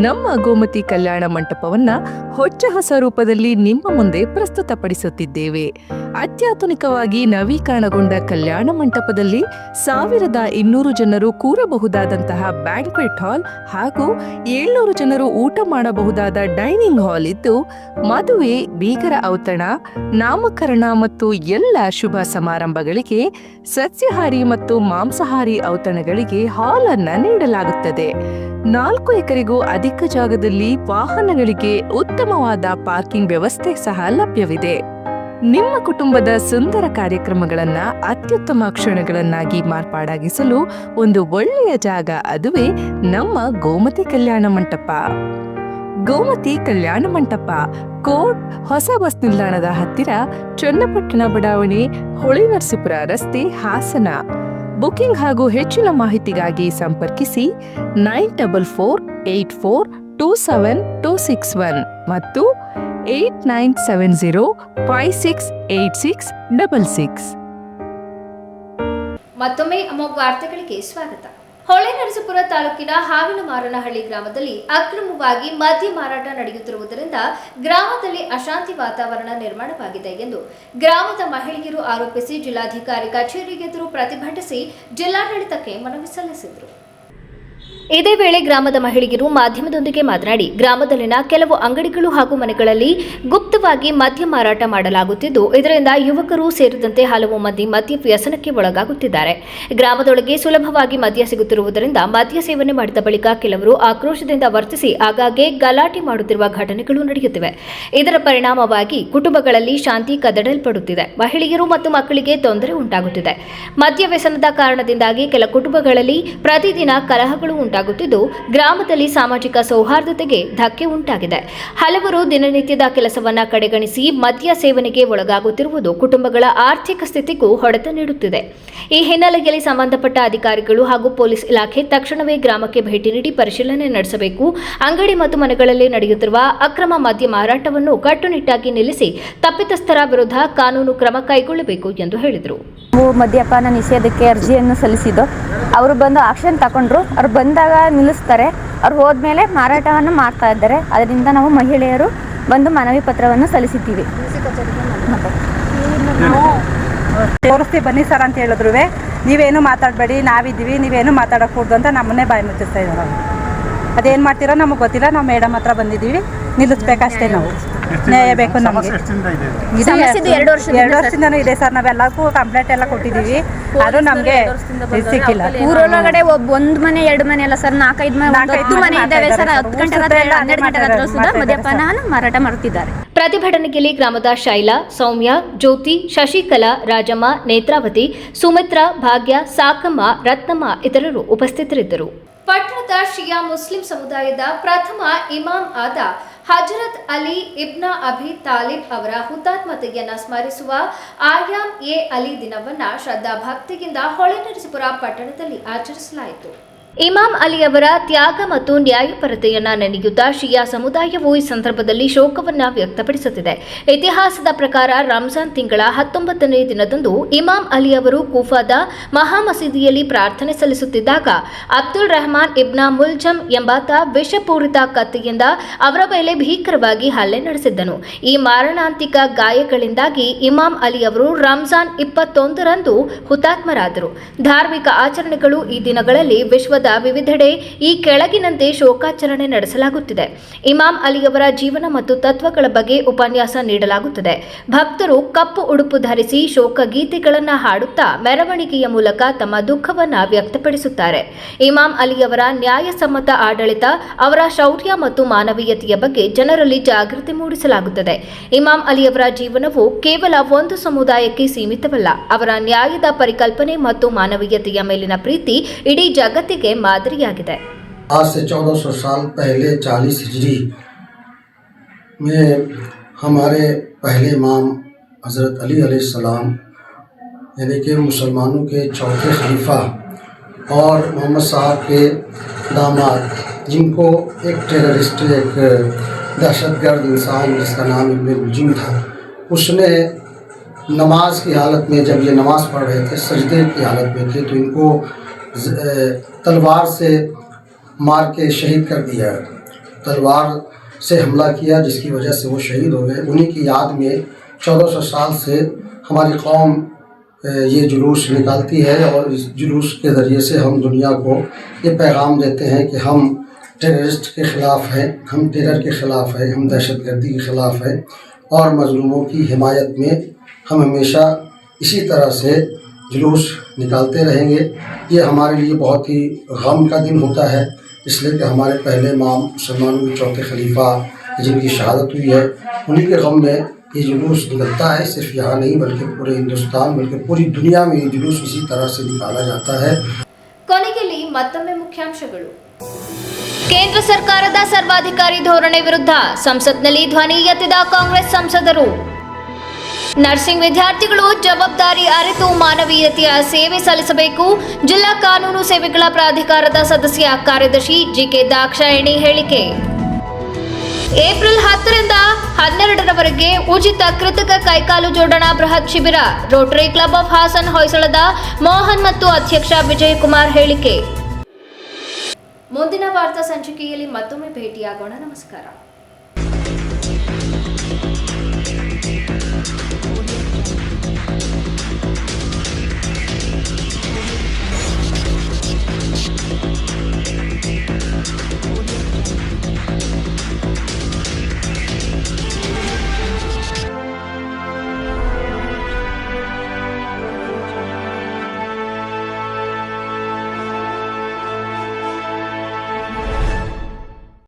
ನಮ್ಮ ಗೋಮತಿ ಕಲ್ಯಾಣ ಮಂಟಪವನ್ನ ಹೊಚ್ಚ ಹೊಸ ರೂಪದಲ್ಲಿ ನಿಮ್ಮ ಮುಂದೆ ಪ್ರಸ್ತುತಪಡಿಸುತ್ತಿದ್ದೇವೆ. ಅತ್ಯಾಧುನಿಕವಾಗಿ ನವೀಕರಣಗೊಂಡ ಕಲ್ಯಾಣ ಮಂಟಪದಲ್ಲಿ 1200 ಜನರು ಕೂರಬಹುದಾದಂತಹ ಬ್ಯಾಂಕ್ವೆಟ್ ಹಾಲ್ ಹಾಗೂ 700 ಜನರು ಊಟ ಮಾಡಬಹುದಾದ ಡೈನಿಂಗ್ ಹಾಲ್ ಇದ್ದು, ಮದುವೆ, ಬೀಗರ ಔತಣ, ನಾಮಕರಣ ಮತ್ತು ಎಲ್ಲ ಶುಭ ಸಮಾರಂಭಗಳಿಗೆ ಸಸ್ಯಾಹಾರಿ ಮತ್ತು ಮಾಂಸಾಹಾರಿ ಔತಣಗಳಿಗೆ ಹಾಲ್ ಅನ್ನ ನೀಡಲಾಗುತ್ತದೆ. 4 ಎಕರೆಗೂ ಅಧಿಕ ಜಾಗದಲ್ಲಿ ವಾಹನಗಳಿಗೆ ಉತ್ತಮವಾದ ಪಾರ್ಕಿಂಗ್ ವ್ಯವಸ್ಥೆ ಸಹ ಲಭ್ಯವಿದೆ. ನಿಮ್ಮ ಕುಟುಂಬದ ಸುಂದರ ಕಾರ್ಯಕ್ರಮಗಳನ್ನ ಅತ್ಯುತ್ತಮ ಕ್ಷಣಗಳನ್ನಾಗಿ ಮಾರ್ಪಾಡಾಗಿಸಲು ಒಂದು ಒಳ್ಳೆಯ ಜಾಗ, ಅದುವೇ ನಮ್ಮ ಗೋಮತಿ ಕಲ್ಯಾಣ ಮಂಟಪ. ಗೋಮತಿ ಕಲ್ಯಾಣ ಮಂಟಪ, ಕೋಟ್ ಹೊಸ ಬಸ್ ನಿಲ್ದಾಣದ ಹತ್ತಿರ, ಚನ್ನಪಟ್ಟಣ ಬಡಾವಣೆ, ಹೊಳೆನರಸೀಪುರ ರಸ್ತೆ, ಹಾಸನ. ಬುಕಿಂಗ್ ಹಾಗೂ ಹೆಚ್ಚಿನ ಮಾಹಿತಿಗಾಗಿ ಸಂಪರ್ಕಿಸಿ 9484272661 ಮತ್ತು 8970568666. ಮತ್ತೊಮ್ಮೆ ಅಮೋಘ ವಾರ್ತೆಗಳಿಗೆ ಸ್ವಾಗತ. ಹೊಳೆನರಸೀಪುರ ತಾಲೂಕಿನ ಹಾವಿನಮಾರನಹಳ್ಳಿ ಗ್ರಾಮದಲ್ಲಿ ಅಕ್ರಮವಾಗಿ ಮದ್ಯ ಮಾರಾಟ ನಡೆಯುತ್ತಿರುವುದರಿಂದ ಗ್ರಾಮದಲ್ಲಿ ಅಶಾಂತಿ ವಾತಾವರಣ ನಿರ್ಮಾಣವಾಗಿದೆ ಎಂದು ಗ್ರಾಮದ ಮಹಿಳೆಯರು ಆರೋಪಿಸಿ ಜಿಲ್ಲಾಧಿಕಾರಿ ಕಚೇರಿ ಎದುರು ಪ್ರತಿಭಟಿಸಿ ಜಿಲ್ಲಾಡಳಿತಕ್ಕೆ ಮನವಿ ಸಲ್ಲಿಸಿದರು. ಇದೇ ವೇಳೆ ಗ್ರಾಮದ ಮಹಿಳೆಯರು ಮಾಧ್ಯಮದೊಂದಿಗೆ ಮಾತನಾಡಿ, ಗ್ರಾಮದಲ್ಲಿನ ಕೆಲವು ಅಂಗಡಿಗಳು ಹಾಗೂ ಮನೆಗಳಲ್ಲಿ ಗುಪ್ತವಾಗಿ ಮದ್ಯ ಮಾರಾಟ ಮಾಡಲಾಗುತ್ತಿದ್ದು, ಇದರಿಂದ ಯುವಕರು ಸೇರಿದಂತೆ ಹಲವು ಮಂದಿ ಮದ್ಯ ವ್ಯಸನಕ್ಕೆ ಒಳಗಾಗುತ್ತಿದ್ದಾರೆ. ಗ್ರಾಮದೊಳಗೆ ಸುಲಭವಾಗಿ ಮದ್ಯ ಸಿಗುತ್ತಿರುವುದರಿಂದ ಮದ್ಯ ಸೇವನೆ ಮಾಡಿದ ಬಳಿಕ ಕೆಲವರು ಆಕ್ರೋಶದಿಂದ ವರ್ತಿಸಿ ಆಗಾಗ್ಗೆ ಗಲಾಟೆ ಮಾಡುತ್ತಿರುವ ಘಟನೆಗಳು ನಡೆಯುತ್ತಿವೆ. ಇದರ ಪರಿಣಾಮವಾಗಿ ಕುಟುಂಬಗಳಲ್ಲಿ ಶಾಂತಿ ಕದಡಲ್ಪಡುತ್ತಿದೆ. ಮಹಿಳೆಯರು ಮತ್ತು ಮಕ್ಕಳಿಗೆ ತೊಂದರೆ ಉಂಟಾಗುತ್ತಿದೆ. ಮದ್ಯ ವ್ಯಸನದ ಕಾರಣದಿಂದಾಗಿ ಕೆಲ ಕುಟುಂಬಗಳಲ್ಲಿ ಪ್ರತಿದಿನ ಕಲಹಗಳು ಉಂಟಾಗುತ್ತಿದ್ದು, ಗ್ರಾಮದಲ್ಲಿ ಸಾಮಾಜಿಕ ಸೌಹಾರ್ದತೆಗೆ ಧಕ್ಕೆ ಉಂಟಾಗಿದೆ. ಹಲವರು ದಿನನಿತ್ಯದ ಕೆಲಸವನ್ನ ಕಡೆಗಣಿಸಿ ಮದ್ಯ ಸೇವನೆಗೆ ಒಳಗಾಗುತ್ತಿರುವುದು ಕುಟುಂಬಗಳ ಆರ್ಥಿಕ ಸ್ಥಿತಿಗೂ ಹೊಡೆತ ನೀಡುತ್ತಿದೆ. ಈ ಹಿನ್ನೆಲೆಯಲ್ಲಿ ಸಂಬಂಧಪಟ್ಟ ಅಧಿಕಾರಿಗಳು ಹಾಗೂ ಪೊಲೀಸ್ ಇಲಾಖೆ ತಕ್ಷಣವೇ ಗ್ರಾಮಕ್ಕೆ ಭೇಟಿ ನೀಡಿ ಪರಿಶೀಲನೆ ನಡೆಸಬೇಕು. ಅಂಗಡಿ ಮತ್ತು ಮನೆಗಳಲ್ಲಿ ನಡೆಯುತ್ತಿರುವ ಅಕ್ರಮ ಮದ್ಯ ಮಾರಾಟವನ್ನು ಕಟ್ಟುನಿಟ್ಟಾಗಿ ನಿಲ್ಲಿಸಿ ತಪ್ಪಿತಸ್ಥರ ವಿರುದ್ಧ ಕಾನೂನು ಕ್ರಮ ಕೈಗೊಳ್ಳಬೇಕು ಎಂದು ಹೇಳಿದರು. ಮದ್ಯಪಾನ ನಿಷೇಧಕ್ಕೆ ಅರ್ಜಿಯನ್ನು ಸಲ್ಲಿಸಿದ್ದು, ಅವರು ಬಂದು ಆಕ್ಷನ್ ತಗೊಂಡ್ರು. ಅವ್ರು ಬಂದಾಗ ನಿಲ್ಲಿಸ್ತಾರೆ, ಅವ್ರು ಹೋದ್ಮೇಲೆ ಮಾರಾಟವನ್ನು ಮಾಡ್ತಾ ಇದ್ದಾರೆ. ಅದರಿಂದ ನಾವು ಮಹಿಳೆಯರು ಬಂದು ಮನವಿ ಪತ್ರವನ್ನು ಸಲ್ಲಿಸಿದ್ದೀವಿ. ತೋರಿಸ್ತೀವಿ ಬನ್ನಿ ಸರ್ ಅಂತ ಹೇಳಿದ್ರು, ನೀವೇನು ಮಾತಾಡಬೇಡಿ, ನಾವಿದ್ದೀವಿ, ನೀವೇನು ಮಾತಾಡೋಕ್കൂಡ್ದು ಅಂತ ನಮ್ಮನ್ನೇ ಬಾಯಿ ಮುಚ್ಚಿಸ್ತಾ ಇದ್ದಾರೆ. ಅದೇನು ಮಾಡ್ತೀರೋ ನಮಗೆ ಗೊತ್ತಿಲ್ಲ. ನಾವು ಮೇಡಮ್ ಹತ್ರ ಬಂದಿದ್ದೀವಿ, ನಿಲ್ಲಿಸ್ಬೇಕಷ್ಟೇ. ನಾವು ನ್ಯಾಯ ಬೇಕು ನಮಗೆ. 2 ವರ್ಷದಿಂದನೂ ಇದೆ ಸರ್. ನಾವೆಲ್ಲಕ್ಕೂ ಕಂಪ್ಲೇಂಟ್ ಎಲ್ಲ ಕೊಟ್ಟಿದ್ದೀವಿ, ಅದು ನಮಗೆ ಸಿಕ್ಕಿಲ್ಲ. ಊರೊಳಗಡೆ ಒಂದು ಮನೆ 2 ಮನೆ ಅಲ್ಲ ಸರ್, 4-5 ಮನೆ ಇದ್ದಾವೆ ಸರ್. 10 ಗಂಟೆ 12 ಗಂಟೆ ಸುಧಾ ಮದ್ಯಪಾನ ಮಾರಾಟ ಮಾಡುತ್ತಿದ್ದಾರೆ. ಪ್ರತಿಭಟನೆಯಲ್ಲಿ ಗ್ರಾಮದ ಶೈಲಾ, ಸೌಮ್ಯ, ಜ್ಯೋತಿ, ಶಶಿಕಲಾ, ರಾಜಮ್ಮ, ನೇತ್ರಾವತಿ, ಸುಮಿತ್ರಾ, ಭಾಗ್ಯ, ಸಾಕಮ್ಮ, ರತ್ನಮ್ಮ ಇತರರು ಉಪಸ್ಥಿತರಿದ್ದರು. ಪಟ್ಟಣದ ಶಿಯಾ ಮುಸ್ಲಿಂ ಸಮುದಾಯದ ಪ್ರಥಮ ಇಮಾಮ್ ಆದ ಹಜರತ್ ಅಲಿ ಇಬ್ನ ಅಬಿ ತಾಲಿಬ್ ಅವರ ಹುತಾತ್ಮತೆಯನ್ನು ಸ್ಮರಿಸುವ ಆಯಾಮ್ ಎ ಅಲಿ ದಿನವನ್ನು ಶ್ರದ್ಧಾ ಭಕ್ತಿಯಿಂದ ಹೊಳೆನರಸೀಪುರ ಪಟ್ಟಣದಲ್ಲಿ ಆಚರಿಸಲಾಯಿತು. ಇಮಾಮ್ ಅಲಿ ಅವರ ತ್ಯಾಗ ಮತ್ತು ನ್ಯಾಯಪರತೆಯನ್ನ ನೆನೆಯುತ್ತಾ ಶಿಯಾ ಸಮುದಾಯವು ಈ ಸಂದರ್ಭದಲ್ಲಿ ಶೋಕವನ್ನ ವ್ಯಕ್ತಪಡಿಸುತ್ತಿದೆ. ಇತಿಹಾಸದ ಪ್ರಕಾರ ರಂಜಾನ್ ತಿಂಗಳ 19ನೇ ದಿನದಂದು ಇಮಾಮ್ ಅಲಿ ಅವರು ಕೂಫಾದ ಮಹಾ ಮಸೀದಿಯಲ್ಲಿ ಪ್ರಾರ್ಥನೆ ಸಲ್ಲಿಸುತ್ತಿದ್ದಾಗ ಅಬ್ದುಲ್ ರೆಹಮಾನ್ ಇಬ್ನ ಮುಲ್ಜಮ್ ಎಂಬಾತ ವಿಷಪೂರಿತ ಕತ್ತಿಯಿಂದ ಅವರ ಮೇಲೆ ಭೀಕರವಾಗಿ ಹಲ್ಲೆ ನಡೆಸಿದ್ದನು. ಈ ಮಾರಣಾಂತಿಕ ಗಾಯಗಳಿಂದಾಗಿ ಇಮಾಮ್ ಅಲಿ ಅವರು ರಂಜಾನ್ 21ರಂದು ಹುತಾತ್ಮರಾದರು. ಧಾರ್ಮಿಕ ಆಚರಣೆಗಳು ಈ ದಿನಗಳಲ್ಲಿ ವಿಶ್ವದ ವಿವಿಧೆಡೆ ಈ ಕೆಳಗಿನಂತೆ ಶೋಕಾಚರಣೆ ನಡೆಸಲಾಗುತ್ತಿದೆ. ಇಮಾಮ್ ಅಲಿಯವರ ಜೀವನ ಮತ್ತು ತತ್ವಗಳ ಬಗ್ಗೆ ಉಪನ್ಯಾಸ ನೀಡಲಾಗುತ್ತದೆ. ಭಕ್ತರು ಕಪ್ಪು ಉಡುಪು ಧರಿಸಿ ಶೋಕ ಗೀತೆಗಳನ್ನು ಹಾಡುತ್ತಾ ಮೆರವಣಿಗೆಯ ಮೂಲಕ ತಮ್ಮ ದುಃಖವನ್ನು ವ್ಯಕ್ತಪಡಿಸುತ್ತಾರೆ. ಇಮಾಮ್ ಅಲಿಯವರ ನ್ಯಾಯಸಮ್ಮತ ಆಡಳಿತ, ಅವರ ಶೌರ್ಯ ಮತ್ತು ಮಾನವೀಯತೆಯ ಬಗ್ಗೆ ಜನರಲ್ಲಿ ಜಾಗೃತಿ ಮೂಡಿಸಲಾಗುತ್ತದೆ. ಇಮಾಮ್ ಅಲಿಯವರ ಜೀವನವು ಕೇವಲ ಒಂದು ಸಮುದಾಯಕ್ಕೆ ಸೀಮಿತವಲ್ಲ. ಅವರ ನ್ಯಾಯದ ಪರಿಕಲ್ಪನೆ ಮತ್ತು ಮಾನವೀಯತೆಯ ಮೇಲಿನ ಪ್ರೀತಿ ಇಡೀ ಜಗತ್ತಿಗೆ ಮಾದರಿಯಾಗಿದೆ. आज से 1400 साल पहले 40 हिजरी में हमारे पहले इमाम हज़रत अली अलैहिस्सलाम यानी कि मुसलमानों के चौथे खलीफा और मोहम्मद साहब के दामाद, जिनको एक टेररिस्ट, एक दहशतगर्द इंसान जिसका नाम इब्न मुलजिम था, उसने नमाज की हालत में, जब ये नमाज़ पढ़ रहे थे, सजदे की हालत में थे, तो इनको तलवार से मार के शहीद कर दिया। तलवार से हमला किया जिसकी वजह से वो शहीद हो गए। उन्हीं की याद में 1400 साल से हमारी कौम ये जुलूस निकालती है और इस जुलूस के ज़रिए से हम दुनिया को ये पैगाम देते हैं कि हम टेररिस्ट के ख़िलाफ़ हैं, हम टेरर के ख़िलाफ़ हैं, हम दहशतगर्दी के ख़िलाफ़ हैं और मज़लूमों की हिमायत में हम हमेशा इसी तरह से जुलूस निकालते रहेंगे। ये हमारे लिए बहुत ही गम का दिन होता है, इसलिए कि हमारे पहले इमाम मुसलमानों के चौथे खलीफा जिनकी शहादत हुई है, उन्हीं के गम में ये जुलूस निकलता है। सिर्फ यहाँ नहीं बल्कि पूरे हिंदुस्तान, बल्कि पूरी दुनिया में ये जुलूस इसी तरह से निकाला जाता है। ಕೊನೆಯಲ್ಲಿ ಮತ್ತೊಮ್ಮೆ ಮುಖ್ಯಾಂಶಗಳು. ಕೇಂದ್ರ ಸರ್ಕಾರದ ಸರ್ವಾಧಿಕಾರಿ ಧೋರಣೆ ವಿರುದ್ಧ ಸಂಸತ್ನಲ್ಲಿ ಧ್ವನಿ ಎತ್ತಿದ ಕಾಂಗ್ರೆಸ್ ಸಂಸದರು. ನರ್ಸಿಂಗ್ ವಿದ್ಯಾರ್ಥಿಗಳು ಜವಾಬ್ದಾರಿ ಅರಿತು ಮಾನವೀಯತೆಯ ಸೇವೆ ಸಲ್ಲಿಸಬೇಕು. ಜಿಲ್ಲಾ ಕಾನೂನು ಸೇವೆಗಳ ಪ್ರಾಧಿಕಾರದ ಸದಸ್ಯ ಕಾರ್ಯದರ್ಶಿ ಜಿಕೆ ದಾಕ್ಷಾಯಣಿ ಹೇಳಿಕೆ. ಏಪ್ರಿಲ್ 10ರಿಂದ 12ರವರೆಗೆ ಉಚಿತ ಕೃತಕ ಕೈಕಾಲು ಜೋಡಣಾ ಬೃಹತ್ ಶಿಬಿರ. ರೋಟರಿ ಕ್ಲಬ್ ಆಫ್ ಹಾಸನ್ ಹೊಯ್ಸಳದ ಮೋಹನ್ ಮತ್ತು ಅಧ್ಯಕ್ಷ ವಿಜಯಕುಮಾರ್ ಹೇಳಿಕೆ. ಮುಂದಿನ ವಾರ್ತಾ ಸಂಚಿಕೆಯಲ್ಲಿ ಮತ್ತೊಮ್ಮೆ ಭೇಟಿಯಾಗೋಣ. ನಮಸ್ಕಾರ.